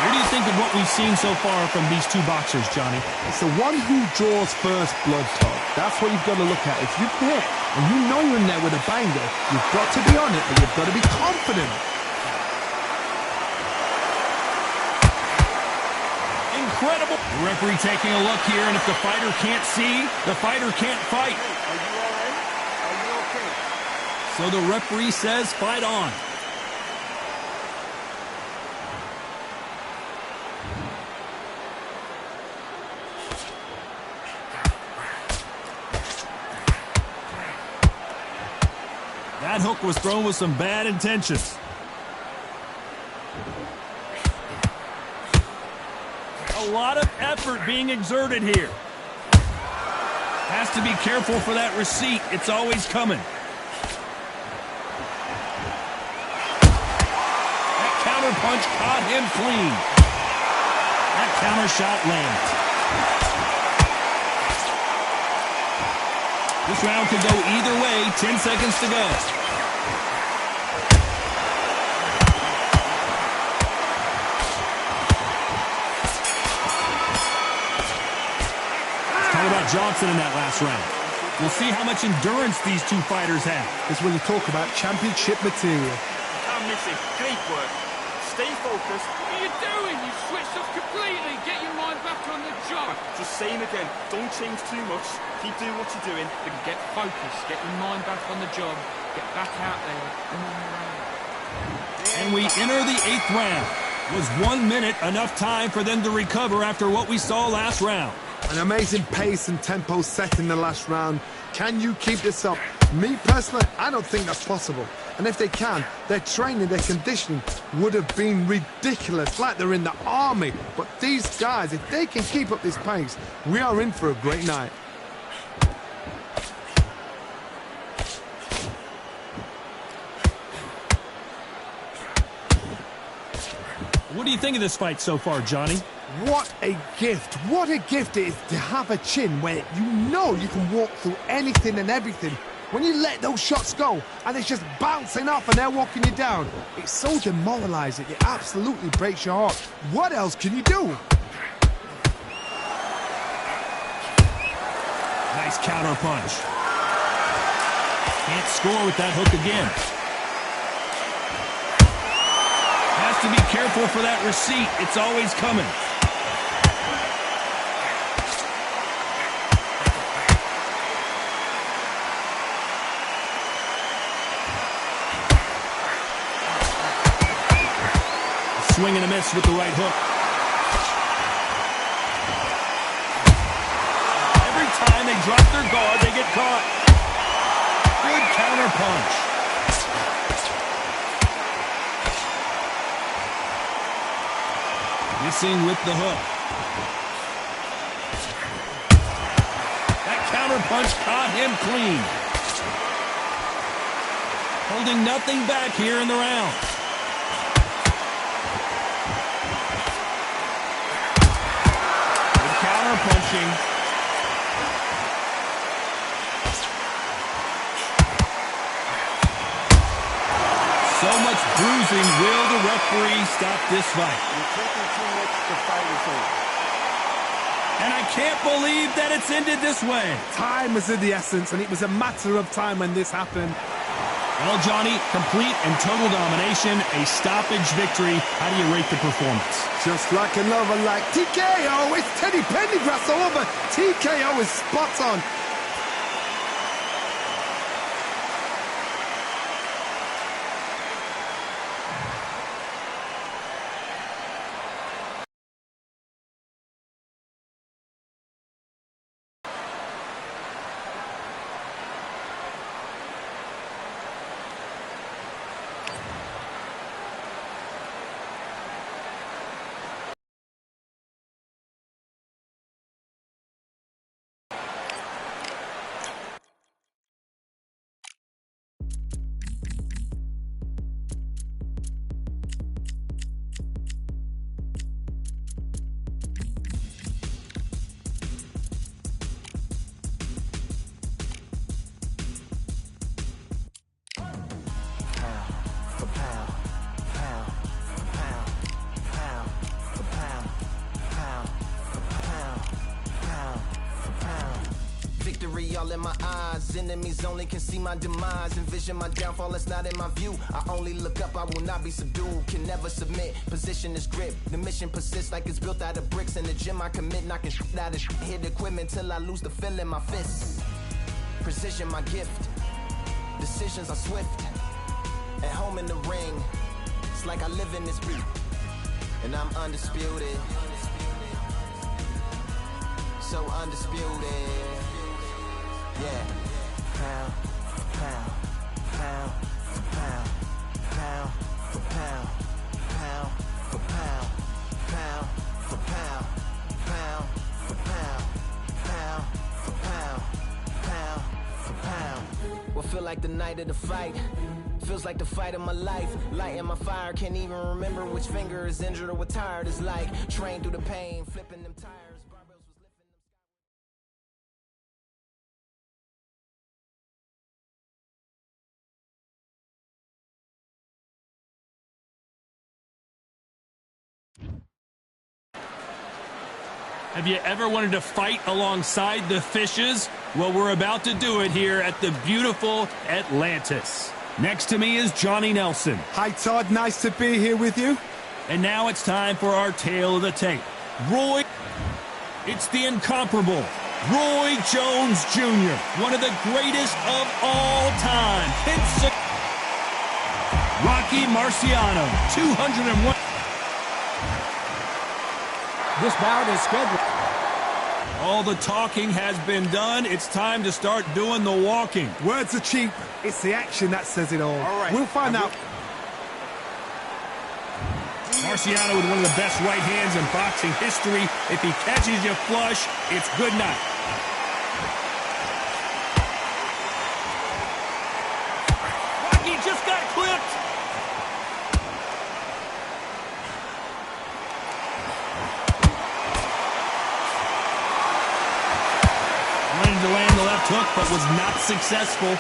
What do you think of what we've seen so far from these two boxers, Johnny? It's the one who draws first blood, Todd. That's what you've got to look at. If you've hit and you know you're in there with a banger, you've got to be on it and you've got to be confident. Incredible. The referee taking a look here, and if the fighter can't see, the fighter can't fight. Are you all right? Are you okay? So the referee says fight on. That hook was thrown with some bad intentions. A lot of effort being exerted here. Has to be careful for that receipt. It's always coming. That counter punch caught him clean. That counter shot lands. This round could go either way. 10 seconds to go. Johnson in that last round. We'll see how much endurance these two fighters have. It's when you talk about championship material. Can't miss it. Great work. Stay focused. What are you doing? You switched off completely. Get your mind back on the job. Just saying again, don't change too much. Keep doing what you're doing. Then get focused. Get your mind back on the job. Get back out there and win the round. And we enter the 8th round. Was 1 minute enough time for them to recover after what we saw last round? An amazing pace and tempo set in the last round. Can you keep this up? Me personally, I don't think that's possible. And if they can, their training, their conditioning would have been ridiculous, like they're in the army. But these guys, if they can keep up this pace, we are in for a great night. What do you think of this fight so far, Johnny? What a gift. What a gift it is to have a chin where you know you can walk through anything and everything. When you let those shots go and it's just bouncing off and they're walking you down, it's so demoralizing. It absolutely breaks your heart. What else can you do? Nice counter punch. Can't score with that hook again. Has to be careful for that receipt. It's always coming. Swing and a miss with the right hook. Every time they drop their guard, they get caught. Good counter punch. Missing with the hook. That counter punch caught him clean. Holding nothing back here in the round. Good counter punching. So much bruising. Will the referee stop this fight? You're taking too much to fight is over. And I can't believe that it's ended this way. Time is of the essence, and it was a matter of time when this happened. Well, Johnny, complete and total domination, a stoppage victory. How do you rate the performance? Just like another, like TKO. It's Teddy Pendergrass all over. TKO is spot on. Victory all in my eyes. Enemies only can see my demise. Envision my downfall, it's not in my view. I only look up, I will not be subdued. Can never submit, position is grip. The mission persists like it's built out of bricks. In the gym I commit, knocking shit out of shit. Hit equipment till I lose the feel in my fists. Precision my gift. Decisions are swift. At home in the ring, it's like I live in this beat. And I'm undisputed. So undisputed. Yeah. Pound for pound, pound for pound, pound for pound, pound for pound, pound for pound, pound for pound, pound for pound, pound for pound. What feel like the night of the fight? Feels like the fight of my life. Lighting my fire, can't even remember which finger is injured or what tired is like. Train through the pain, flipping them tires. Have you ever wanted to fight alongside the fishes? Well, we're about to do it here at the beautiful Atlantis. Next to me is Johnny Nelson. Hi, Todd. Nice to be here with you. And now it's time for our tale of the tape. Roy, it's the incomparable Roy Jones Jr., one of the greatest of all time. Rocky Marciano, 201. This bout is scheduled. All the talking has been done. It's time to start doing the walking. Words are cheap. It's the action that says it all. All right. We'll find out. Marciano with one of the best right hands in boxing history. If he catches you flush, it's good night. Rocky just got clipped. Wanted to land the left hook, but was not successful.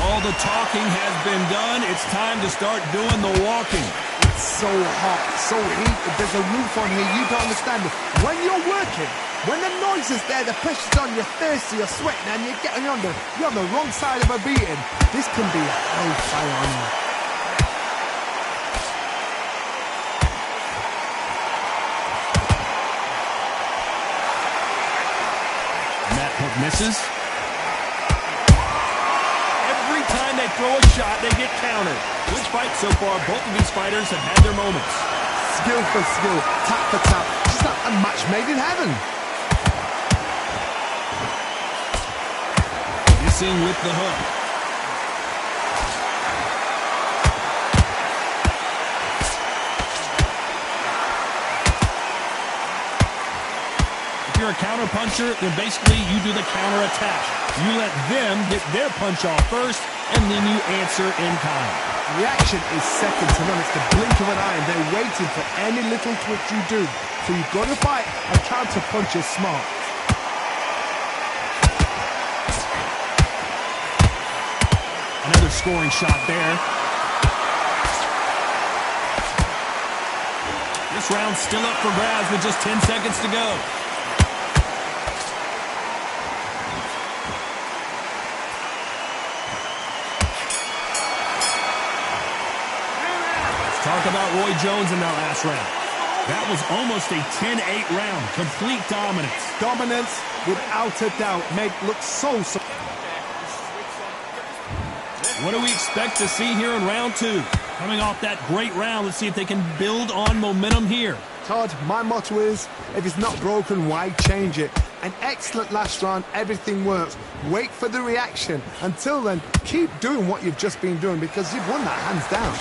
All the talking has been done. It's time to start doing the walking. It's so hot, so heated. There's a roof on here. You don't understand it. When you're working, when the noise is there, the pressure's on, you're thirsty, you're sweating, and you're on the wrong side of a beating. This can be a hellfire on you. That hook misses. Every time they throw a shot, they get countered. Which fight so far, both of these fighters have had their moments. Skill for skill, tap for tap. Just like a match made in heaven. Missing with the hook. If you're a counter puncher, then basically you do the counter attack. You let them get their punch off first, and then you answer in kind. Reaction is second to none. It's the blink of an eye, and they're waiting for any little twitch you do. So you've got to fight and counter punches smart. Another scoring shot there. This round's still up for grabs with just 10 seconds to go. Let's talk about Roy Jones in that last round. That was almost a 10-8 round. Complete dominance. Dominance, without a doubt, made look so... What do we expect to see here in round 2? Coming off that great round, let's see if they can build on momentum here. Todd, my motto is, if it's not broken, why change it? An excellent last round, everything works. Wait for the reaction. Until then, keep doing what you've just been doing because you've won that hands down.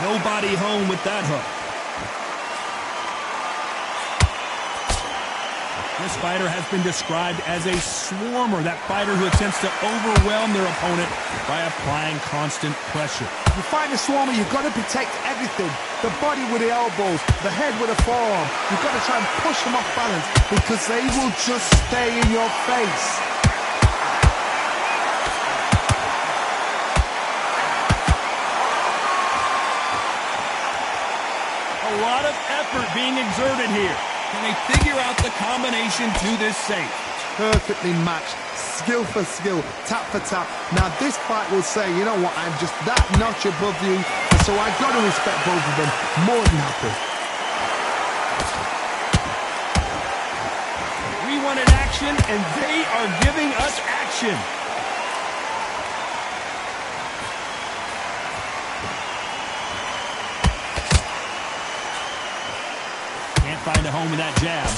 Nobody home with that hook. This fighter has been described as a swarmer, that fighter who attempts to overwhelm their opponent by applying constant pressure. You fight a swarmer, you've got to protect everything. The body with the elbows, the head with the forearm. You've got to try and push them off balance because they will just stay in your face. A lot of effort being exerted here. Can they figure out the combination to this safe? Perfectly matched, skill for skill, tap for tap. Now this fight will say, you know what, I'm just that notch above you, and so I've got to respect both of them. More than happy. We wanted action, and they are giving us action. Find a home with that jab.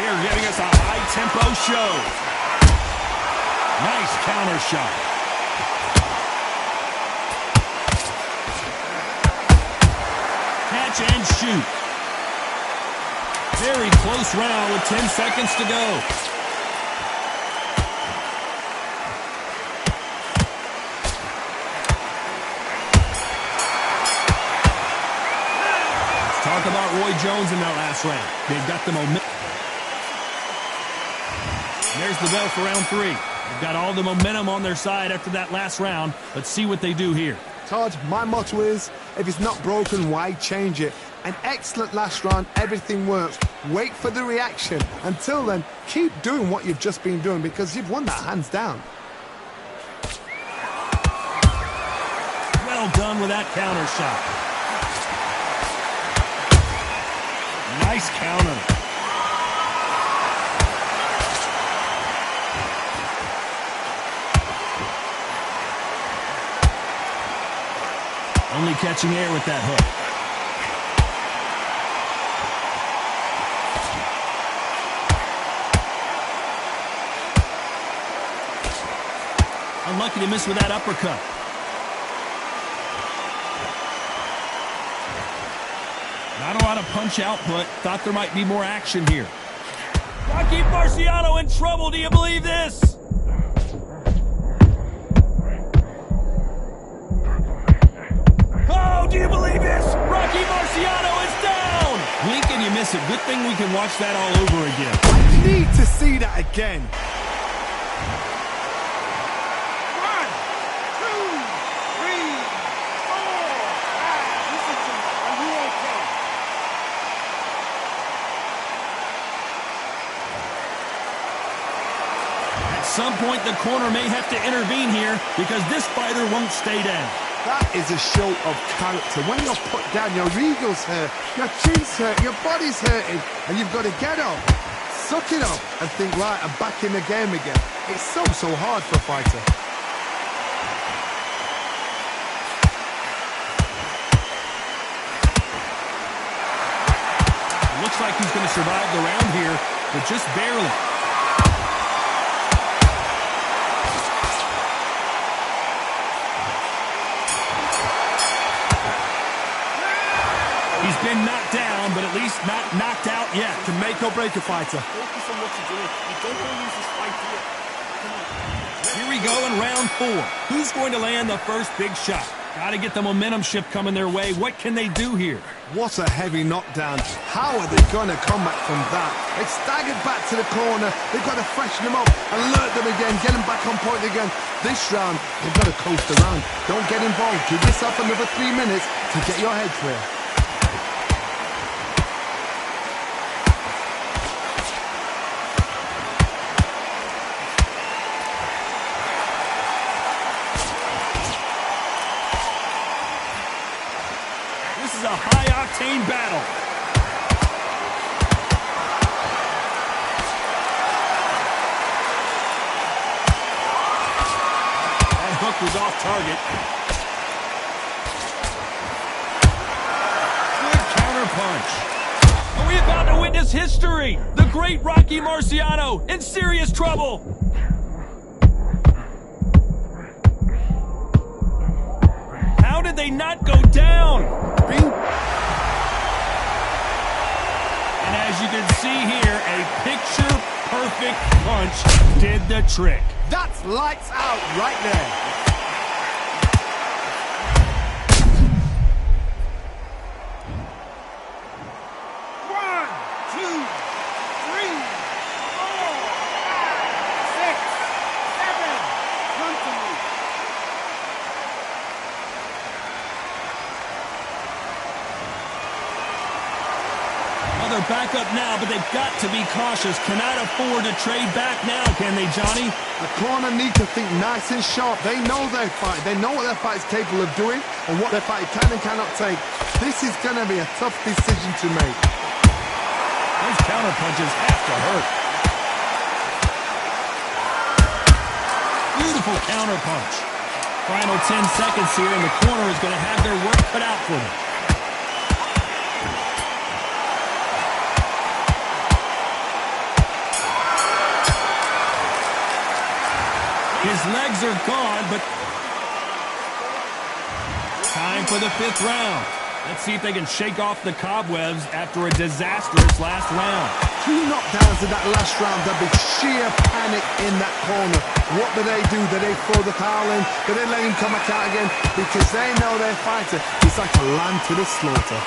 They're giving us a high-tempo show. Nice counter shot. Catch and shoot. Very close round with 10 seconds to go. Talk about Roy Jones in that last round. They've got the momentum. There's the bell for round 3. They've got all the momentum on their side after that last round. Let's see what they do here. Todd, my motto is, if it's not broken, why change it? An excellent last round, everything works. Wait for the reaction. Until then, keep doing what you've just been doing because you've won that hands down. Well done with that counter shot. Nice counter. Only catching air with that hook. Unlucky to miss with that uppercut. Not a lot of punch output. Thought there might be more action here. Rocky Marciano in trouble. Do you believe this? Oh, do you believe this? Rocky Marciano is down. Blink and you miss it. Good thing we can watch that all over again. I need to see that again. At some point, the corner may have to intervene here because this fighter won't stay down. That is a show of character. When you're put down, your ego's hurt, your chin's hurt, your body's hurting, and you've got to get up, suck it up, and think, right, I'm back in the game again. It's so hard for a fighter. It looks like he's going to survive the round here, but just barely. He's been knocked down, but at least not knocked out yet. To make or break a fighter. Focus on what you're doing. You don't want to lose this fight here. Come on. Here we go in round 4. Who's going to land the first big shot? Got to get the momentum shift coming their way. What can they do here? What a heavy knockdown. How are they going to come back from that? They staggered back to the corner. They've got to freshen them up, alert them again, get them back on point again. This round, they've got to coast around. Don't get involved. Give yourself another 3 minutes to get your head clear. This is a high-octane battle. That hook was off target. Good counterpunch. Are we about to witness history? The great Rocky Marciano in serious trouble. How did they not go down? And as you can see here, a picture-perfect punch did the trick. That's lights out right there. They're back up now, but they've got to be cautious. Cannot afford to trade back now, can they, Johnny? The corner need to think nice and sharp. They know their fight. They know what their fight is capable of doing and what their fight can and cannot take. This is going to be a tough decision to make. Those counterpunches have to hurt. Beautiful counterpunch. Final 10 seconds here, and the corner is going to have their work cut out for them. His legs are gone, but time for the 5th round. Let's see if they can shake off the cobwebs after a disastrous last round. 2 knockdowns in that last round. There'll be sheer panic in that corner. What do? Do they throw the towel in? Do they let him come back out again? Because they know their fighter is like a lamb to the slaughter.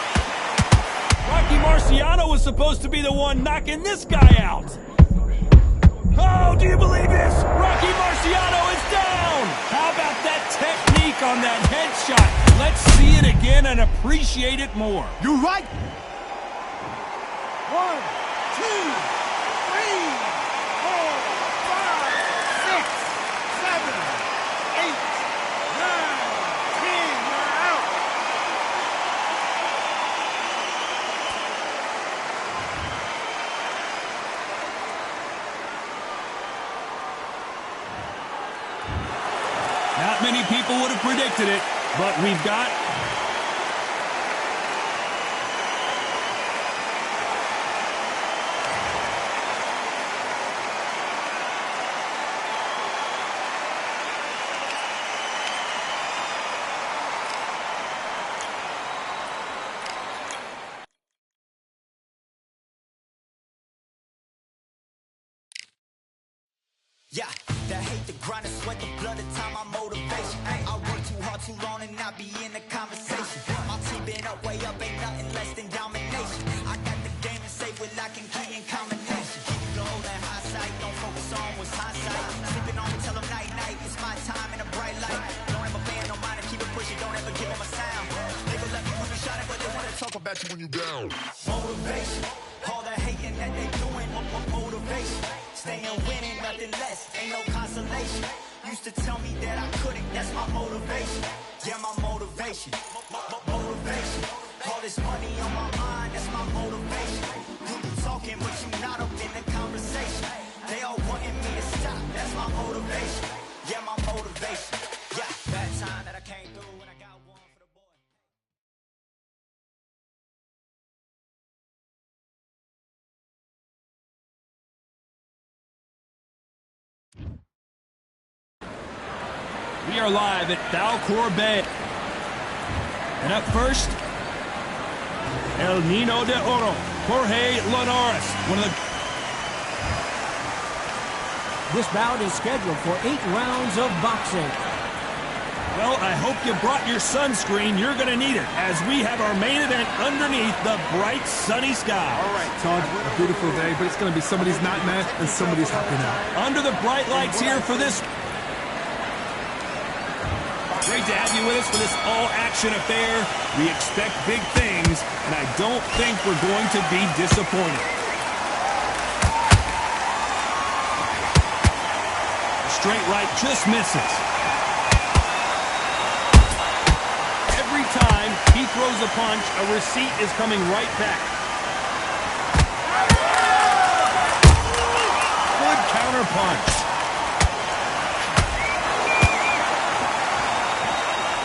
Rocky Marciano was supposed to be the one knocking this guy out. Oh, do you believe this? Rocky Marciano is down! How about that technique on that headshot? Let's see it again and appreciate it more. You're right. 1, 2, 3, 4, 5, 6, 7, 8, 9, 10. You're out. Not many people would have predicted it, but we've got... Yeah, that hate, the grind, the sweat, the blood, the time, my motivation. I work too hard, too long, and not be in the conversation. My team been up, way up, ain't nothing less than domination. I got the game and safe with lock and key and combination. Keep it low, that high sight, don't focus on what's hindsight. Sleeping on me, tell them night, night, it's my time in a bright light. Don't ever band, no mind, and keep it pushing, don't ever give them a sound. Nigga let me when you shot it, but they wanna talk about you when you down. Motivation, all the hating that they doing, motivation. Staying winning, nothing less, ain't no consolation. Used to tell me that I couldn't, that's my motivation. Yeah, my motivation, motivation. All this money on my mind, that's my motivation. You talking, but you not up in the conversation. They all wanting me to stop, that's my motivation. Yeah, my motivation. Yeah, that time that I came through and I got one for the boy. We are live at Valcor Bay. And up first, El Nino de Oro, Jorge Linares. This bout is scheduled for 8 rounds of boxing. Well, I hope you brought your sunscreen. You're going to need it as we have our main event underneath the bright sunny sky. All right, Todd, a beautiful day, but it's going to be somebody's nightmare and somebody's happy now. Under the bright lights here for this. Great to have you with us for this all-action affair. We expect big things, and I don't think we're going to be disappointed. Straight right just misses. Every time he throws a punch, a receipt is coming right back. Good counter punch.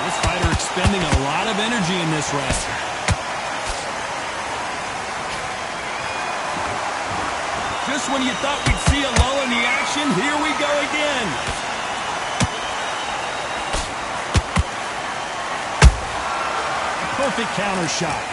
This fighter expending a lot of energy in this round. Just when you thought we'd see a lull in the action, here we go again. A perfect counter shot.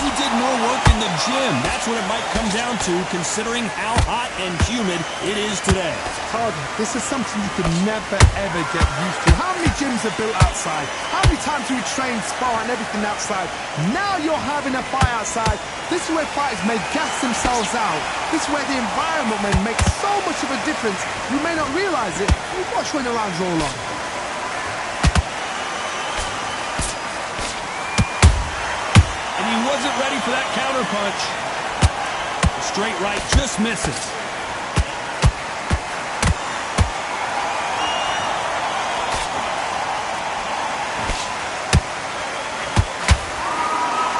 Who did more work in the gym? That's what it might come down to, considering how hot and humid it is today. Todd, this is something you can never, ever get used to. How many gyms are built outside? How many times do we train, spar, and everything outside? Now you're having a fight outside. This is where fighters may gas themselves out. This is where the environment may make so much of a difference. You may not realize it. You watch when the rounds roll on. And he wasn't ready for that counter punch. The straight right just misses.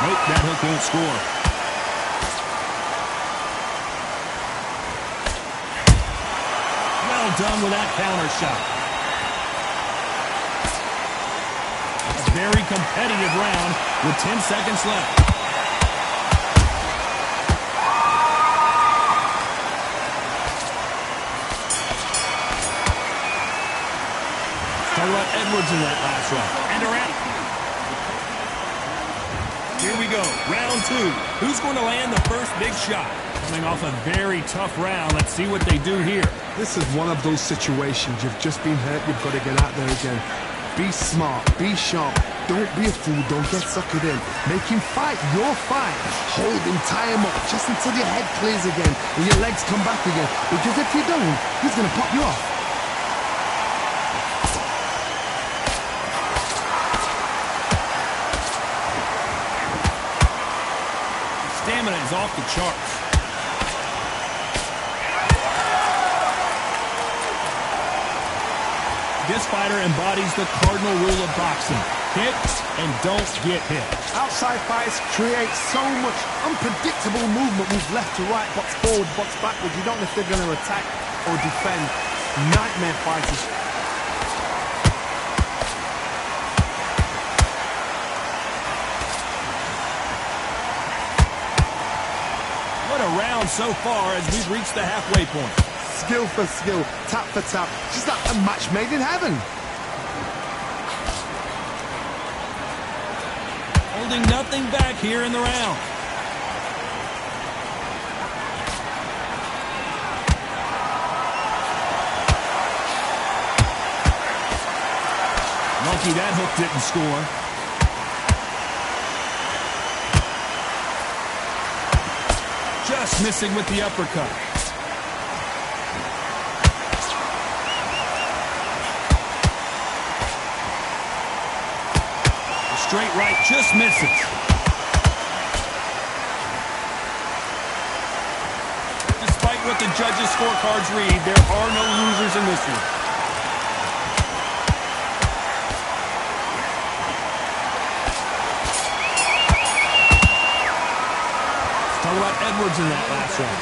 Nope, that hook won't score. Well done with that counter shot. A very competitive round with 10 seconds left. Talk about Edwards in that last round. And around. Here we go, round two. Who's going to land the first big shot? Coming off a very tough round. Let's see what they do here. This is one of those situations. You've just been hurt. You've got to get out there again. Be smart. Be sharp. Don't be a fool. Don't get suckered in. Make him fight your fight. Hold him, tie him up, just until your head clears again and your legs come back again. Because if you don't, he's going to pop you off. Stamina is off the charts. This fighter embodies the cardinal rule of boxing. Hit and don't get hit. Outside fights create so much unpredictable movement. Move left to right, box forward, box backwards. You don't know if they're going to attack or defend. Nightmare fighters. What a round so far as we've reached the halfway point. Skill for skill, tap for tap. Just like a match made in heaven. Holding nothing back here in the round. Lucky that hook didn't score. Just missing with the uppercut. The straight right just misses. Despite what the judges' scorecards read, there are no losers in this one. Talk about Edwards in that last round.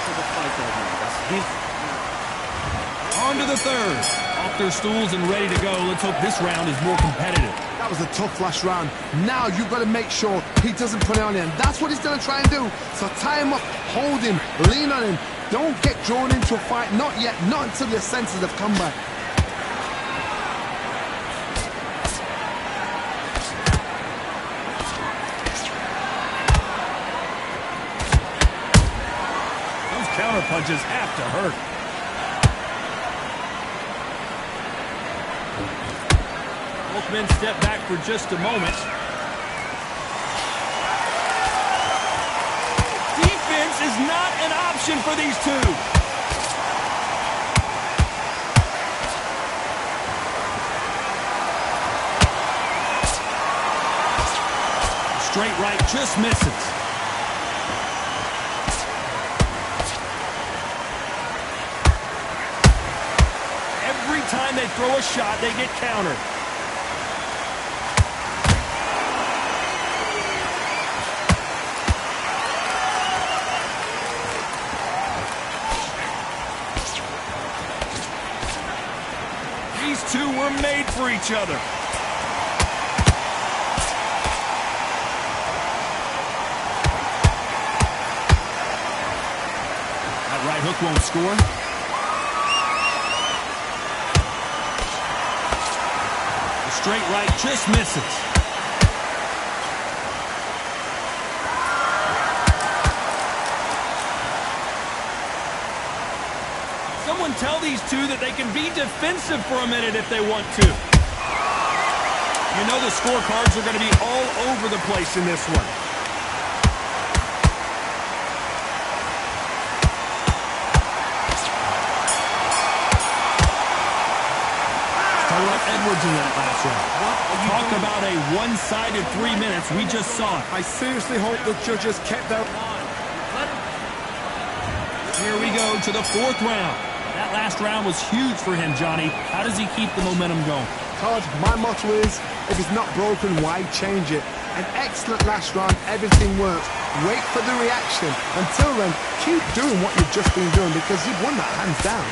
On to the third. Off their stools and ready to go. Let's hope this round is more competitive. That was a tough last round. Now you've got to make sure he doesn't put it on him. That's what he's going to try and do. So tie him up, hold him, lean on him. Don't get drawn into a fight. Not yet. Not until your senses have come back. Those counter punches have to hurt. Both men step back for just a moment. Defense is not an option for these two. Straight right just misses. Every time they throw a shot, they get countered. These two were made for each other. That right hook won't score. The straight right just misses. Someone tell these two that they can be defensive for a minute if they want to. You know the scorecards are going to be all over the place in this one. Edwards in that last round. Talk about a one-sided 3 minutes. We just saw it. I seriously hope the judges kept that on. Here we go to the fourth round. That last round was huge for him, Johnny. How does he keep the momentum going? Todd, my motto is, if it's not broken, why change it? An excellent last round, everything works. Wait for the reaction. Until then, keep doing what you've just been doing because you've won that hands down.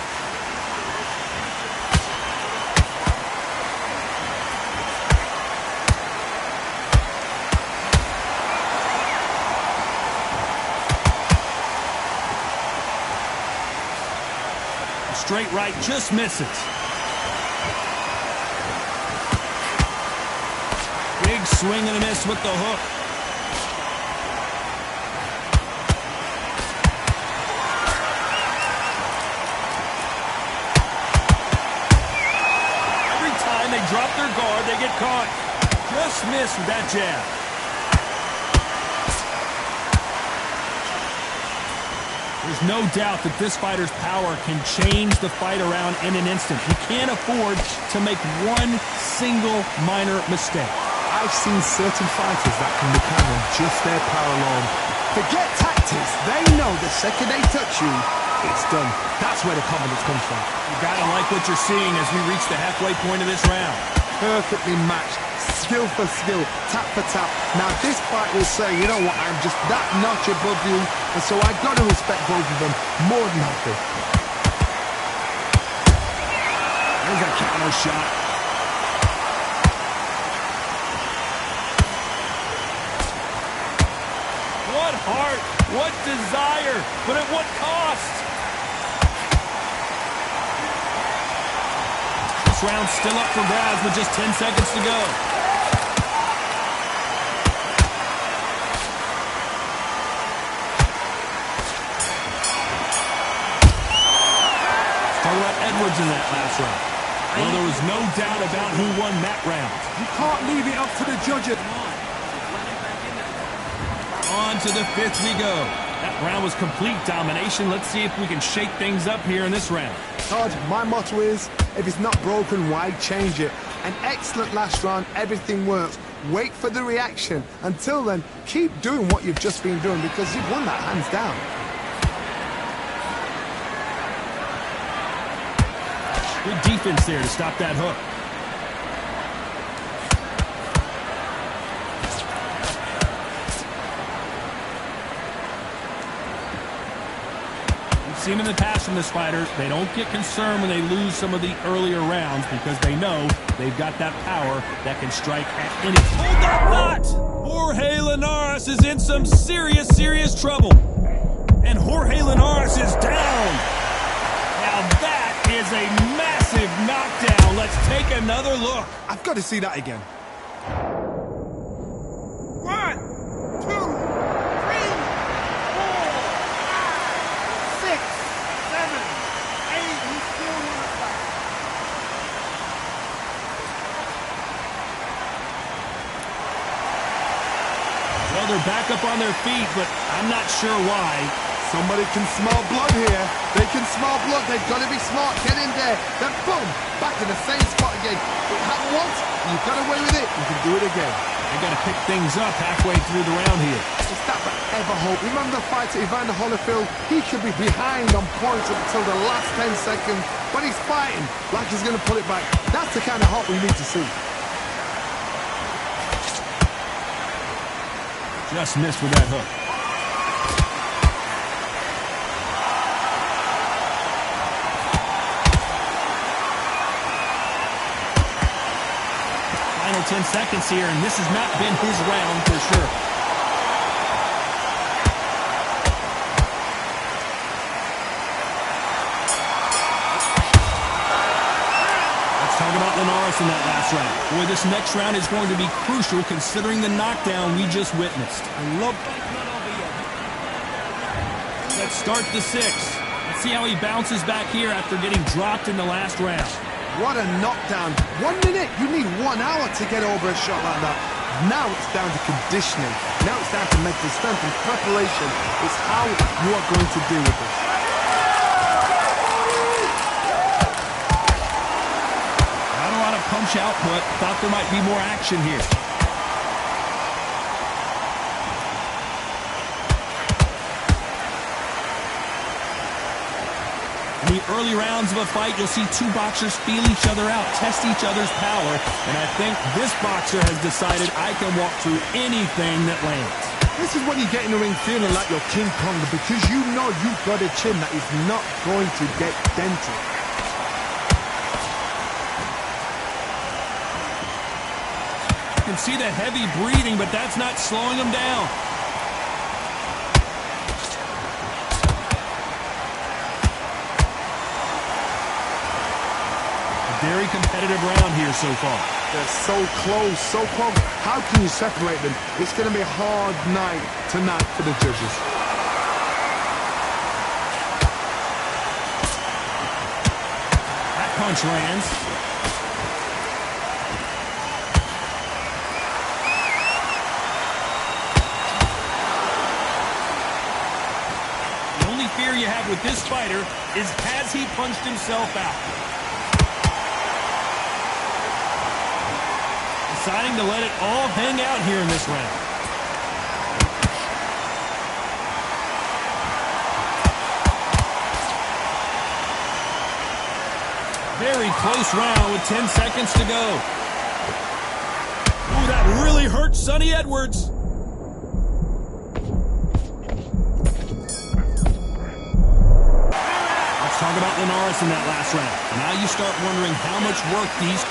Straight right just misses. Big swing and a miss with the hook. Every time they drop their guard, they get caught. Just missed with that jab. There's no doubt that this fighter's power can change the fight around in an instant. He can't afford to make one single minor mistake. I've seen certain fighters that can depend on just their power alone. Forget tactics. They know the second they touch you, it's done. That's where the confidence comes from. You gotta like what you're seeing as we reach the halfway point of this round. Perfectly matched. Skill for skill, tap for tap. Now this fight will say, you know what, I'm just that notch above you, and so I got to respect both of them more than happy. There's a counter shot. What heart, what desire, but at what cost? This round's still up for grabs with just 10 seconds to go. Edwards in that last round. Well, there was no doubt about who won that round. You can't leave it up to the judges. On to the fifth we go. That round was complete domination. Let's see if we can shake things up here in this round. Todd, my motto is, if it's not broken, why change it? An excellent last round, everything works. Wait for the reaction. Until then, keep doing what you've just been doing because you've won that hands down. Good defense there to stop that hook. We've seen in the past from this fighter, they don't get concerned when they lose some of the earlier rounds because they know they've got that power that can strike at any. Hold that knot! Jorge Linares is in some serious trouble. And Jorge Linares is down. Now that is a massive knockdown. Let's take another look. I've got to see that again. 1, 2, 3, 4, 5, 6, 7, 8. He's still in the fight. back up on their feet, but I'm not sure why. Somebody can smell blood here. They can smell blood. They've got to be smart. Get in there. Then boom, back in the same spot again. It happened once. You got away with it. You can do it again. They got to pick things up halfway through the round here. Is that ever hope? Remember the fighter Evander Holyfield? He should be behind on points until the last 10 seconds, but he's fighting like he's going to pull it back. That's the kind of hope we need to see. Just missed with that hook. Final 10 seconds here, and this has not been his round for sure. Let's talk about Linares in that last round. Boy, this next round is going to be crucial considering the knockdown we just witnessed. Let's start the 6th. Let's see how he bounces back here after getting dropped in the last round. What a knockdown. 1 minute, you need 1 hour to get over a shot like that. Now it's down to conditioning. Now it's down to mental strength and preparation. It's how you are going to deal with this. Not a lot of punch output. Thought there might be more action here. In the early rounds of a fight, you'll see two boxers feel each other out, test each other's power, and I think this boxer has decided I can walk through anything that lands. This is when you get in the ring feeling like you're King Kong, because you know you've got a chin that is not going to get dented. You can see the heavy breathing, but that's not slowing him down. Very competitive round here so far. They're so close, so close. How can you separate them? It's going to be a hard night tonight for the judges. That punch lands. The only fear you have with this fighter is has he punched himself out? Deciding to let it all hang out here in this round. Very close round with 10 seconds to go. Ooh, that really hurt Sonny Edwards. Let's talk about Linares in that last round. Now you start wondering how much work these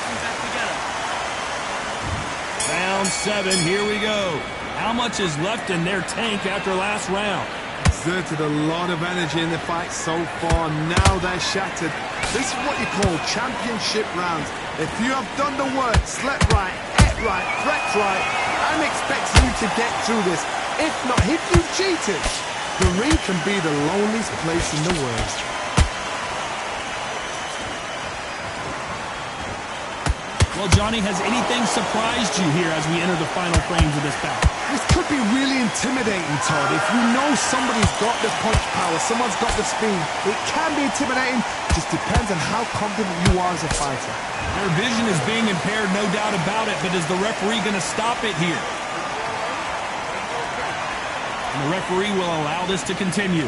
Round 7, here we go. How much is left in their tank after last round? Exerted a lot of energy in the fight so far. Now they're shattered. This is what you call championship rounds. If you have done the work, slept right, ate right, prepped right, I'm expecting you to get through this. If not, if you've cheated, the ring can be the loneliest place in the world. Well, Johnny, has anything surprised you here as we enter the final frames of this bout? This could be really intimidating, Todd. If you know somebody's got the punch power, someone's got the speed, it can be intimidating. Just depends on how confident you are as a fighter. Their vision is being impaired, no doubt about it, but is the referee going to stop it here? And the referee will allow this to continue.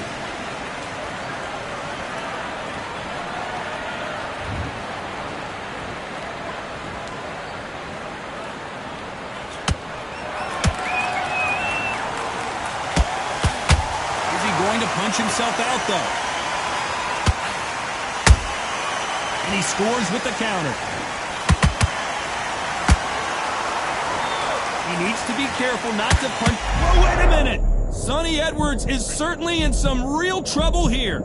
Punch himself out, though. And he scores with the counter. He needs to be careful not to punch. Whoa, wait a minute! Sonny Edwards is certainly in some real trouble here.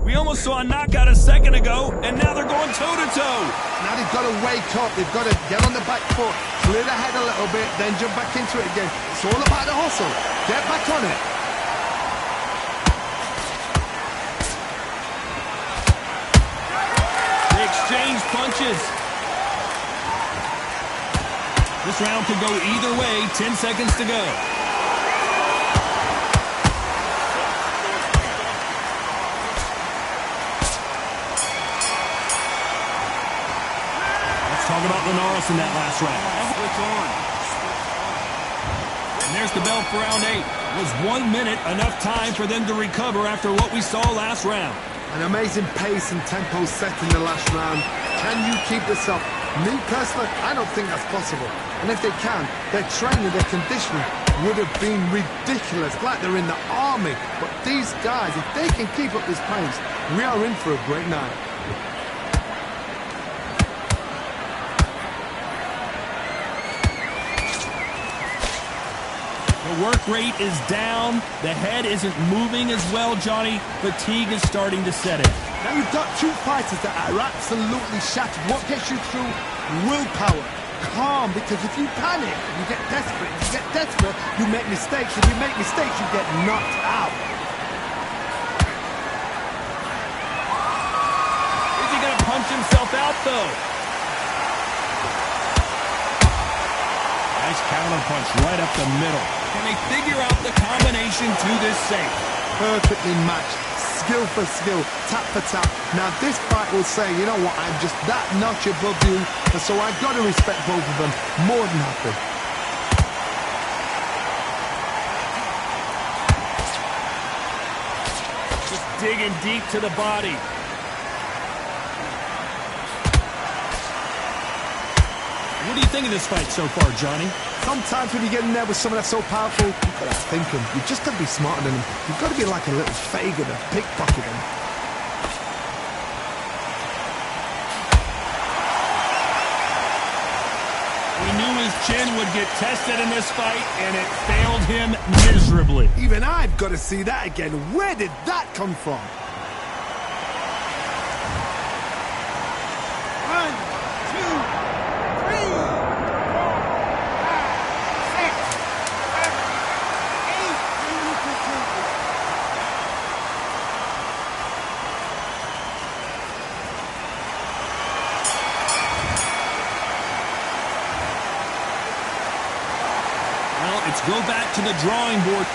We almost saw a knockout a second ago, and now they're going toe-to-toe. Now they've got to wake up. They've got to get on the back foot, clear the head a little bit, then jump back into it again. It's all about the hustle. Get back on it. They exchange punches. This round could go either way. 10 seconds to go. Let's talk about Linares in that last round. And there's the bell for round 8. Was 1 minute enough time for them to recover after what we saw last round? An amazing pace and tempo set in the last round. Can you keep this up? Me personally, I don't think that's possible. And if they can, their training, their conditioning would have been ridiculous, like they're in the army. But these guys, if they can keep up this pace, we are in for a great night. The work rate is down. The head isn't moving as well, Johnny. Fatigue is starting to set in. Now you've got two fighters that are absolutely shattered. What gets you through? Willpower. Calm, because if you panic, you get desperate. If you get desperate, you make mistakes. If you make mistakes, you get knocked out. Is he going to punch himself out, though? Nice counter punch right up the middle. Can they figure out the combination to this safe? Perfectly matched. Skill for skill, tap for tap. Now this fight will say, you know what, I'm just that notch above you, and so I've got to respect both of them more than happy. Just digging deep to the body. What do you think of this fight so far, Johnny? Sometimes when you get in there with someone that's so powerful, you've got to think him. You've just got to be smarter than him. You've got to be like a little Fagin and pickpocket him. We knew his chin would get tested in this fight, and it failed him miserably. Even I've got to see that again. Where did that come from? Go back to the drawing board.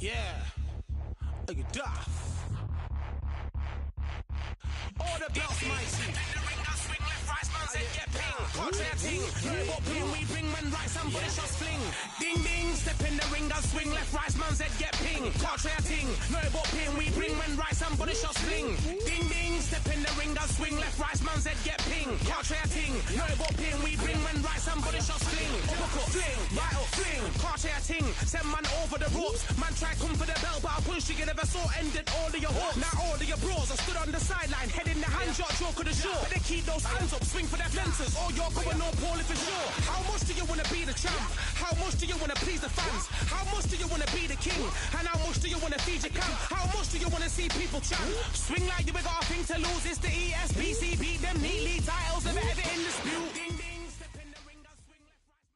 Yeah, look at that. All the belts, mighty. In the ring, I swing left, right, man's head get ping. Contrary ting, what ping we bring when right, somebody shots fling. Ding ding, step in the ring, I swing left, right, man's head get ping. Contrary ting, no what ping we bring when right, somebody shots fling. Ding ding, step in the ring, I swing left, right, man's head get ping. Contrary ting, no what ping we bring when right, somebody shots fling. Uppercut, fling, right up, fling. Contrary ting, send man over the ropes. Man try come for the belt, but I push you never saw ended all of your hopes. Now all of your bros are stood on the sideline, head in the hand shot, joke of the show. But they keep those hands up, swing for their fences, or you're going no poorly for sure. How much do you wanna be the champ? How much do you wanna please the fans? How much do you wanna be the king? And how much do you wanna feed your camp? How much do you wanna see people chant? Swing like you got a thing to lose, it's the ESBC, beat them neatly, titles never ever in dispute. Ding ding, step in the ring, I swing left, right.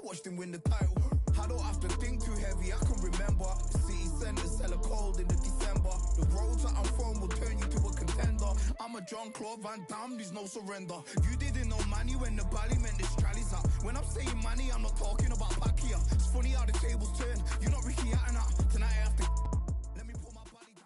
watched him win the title. I don't have to think too heavy, I can remember. The city centers hella cold in the December. The roads that I'm from will turn you to a contender. I'm a John Claude Van Damme, there's no surrender. You didn't know money when the bally meant this trallies up. When I'm saying money, I'm not talking about back here. It's funny how the tables turn. You're not Ricky Hatton. Tonight I have to... Let me put my body down.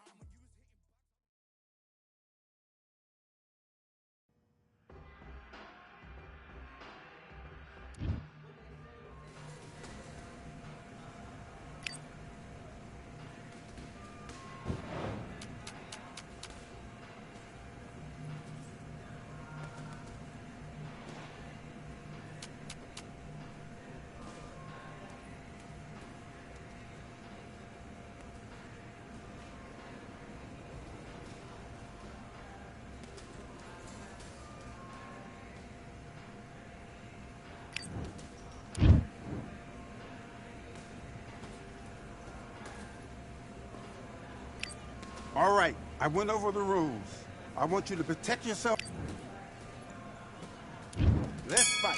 All right, I went over the rules. I want you to protect yourself. Let's fight.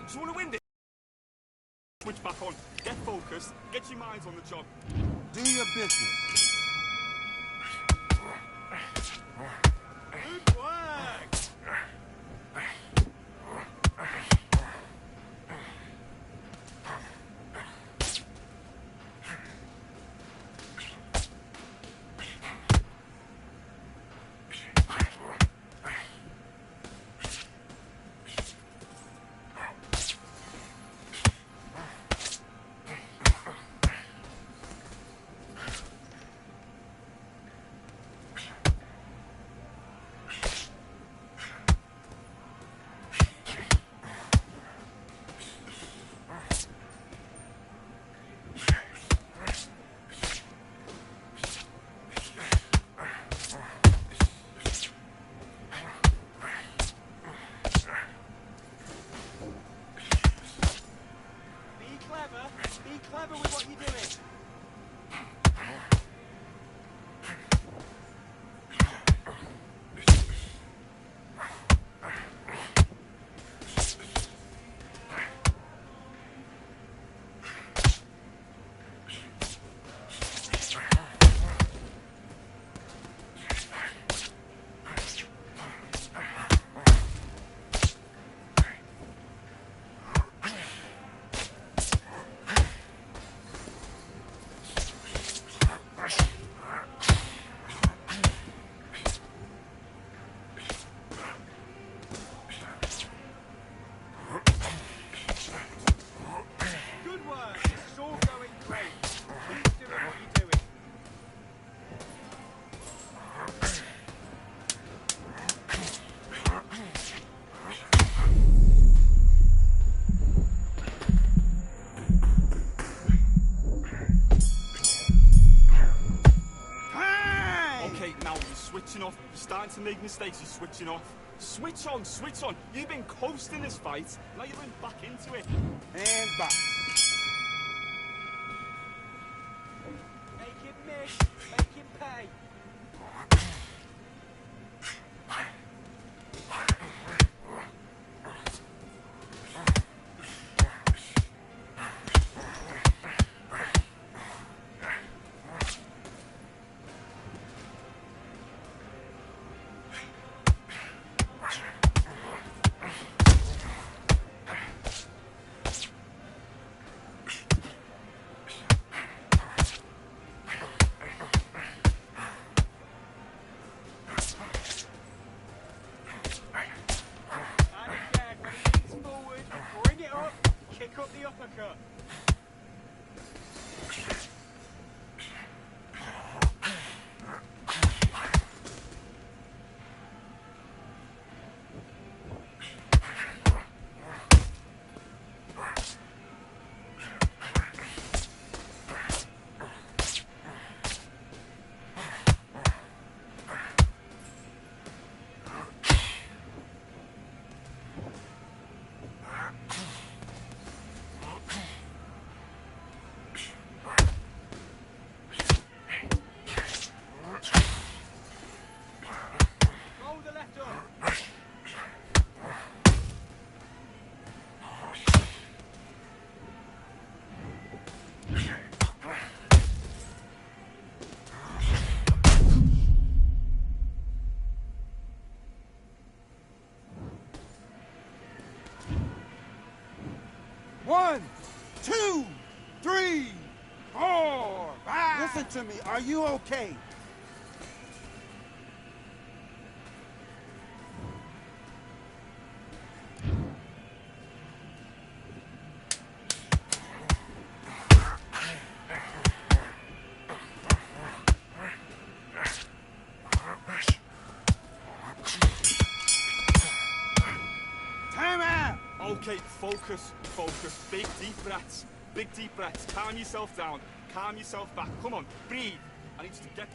Do you want to win this? Switch back on. Get focused. Get your minds on the job. Do your business. Good work. to make mistakes, you're switching off. Switch on, switch on. You've been coasting this fight. Now you're going back into it. And box. Make him miss. Make him pay. One, two, three, 4, 5. Listen to me. Are you okay? Okay, focus, focus. Big deep breaths. Big deep breaths. Calm yourself down. Calm yourself back. Come on, breathe. I need you to get...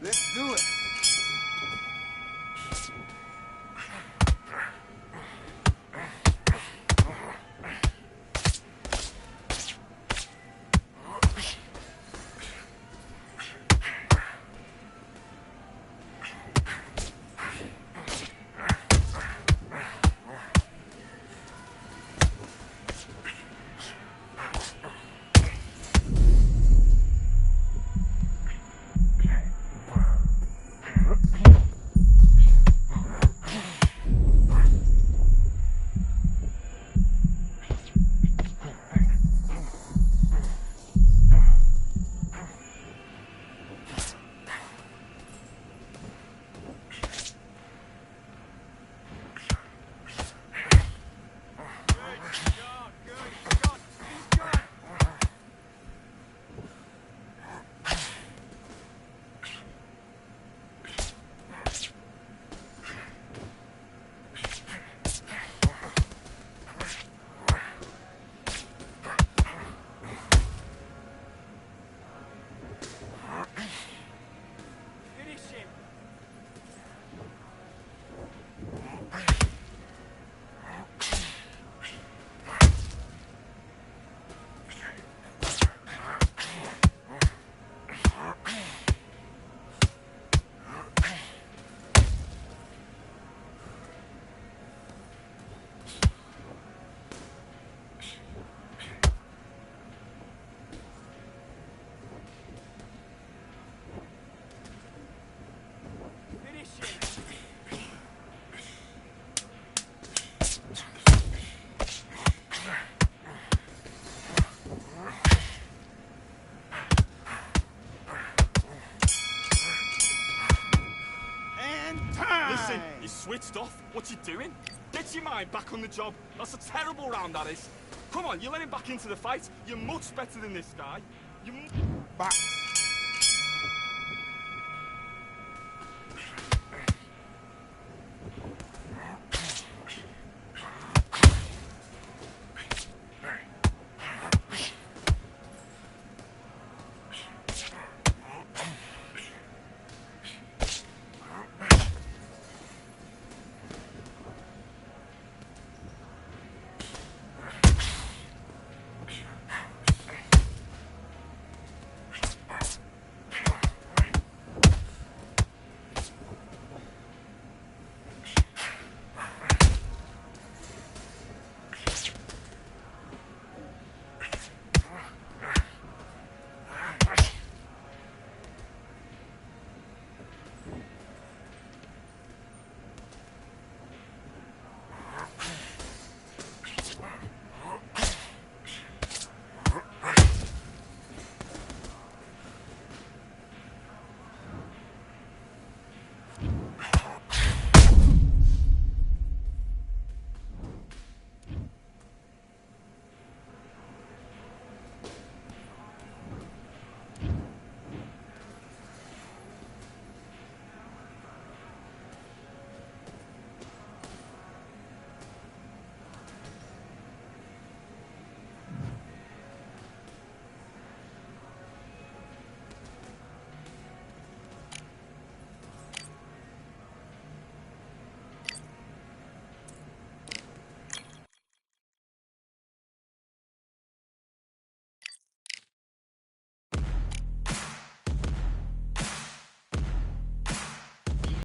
Let's do it. Listen, you switched off. What you doing? Get your mind back on the job. That's a terrible round, that is. Come on, you're letting back into the fight. You're much better than this guy. Box.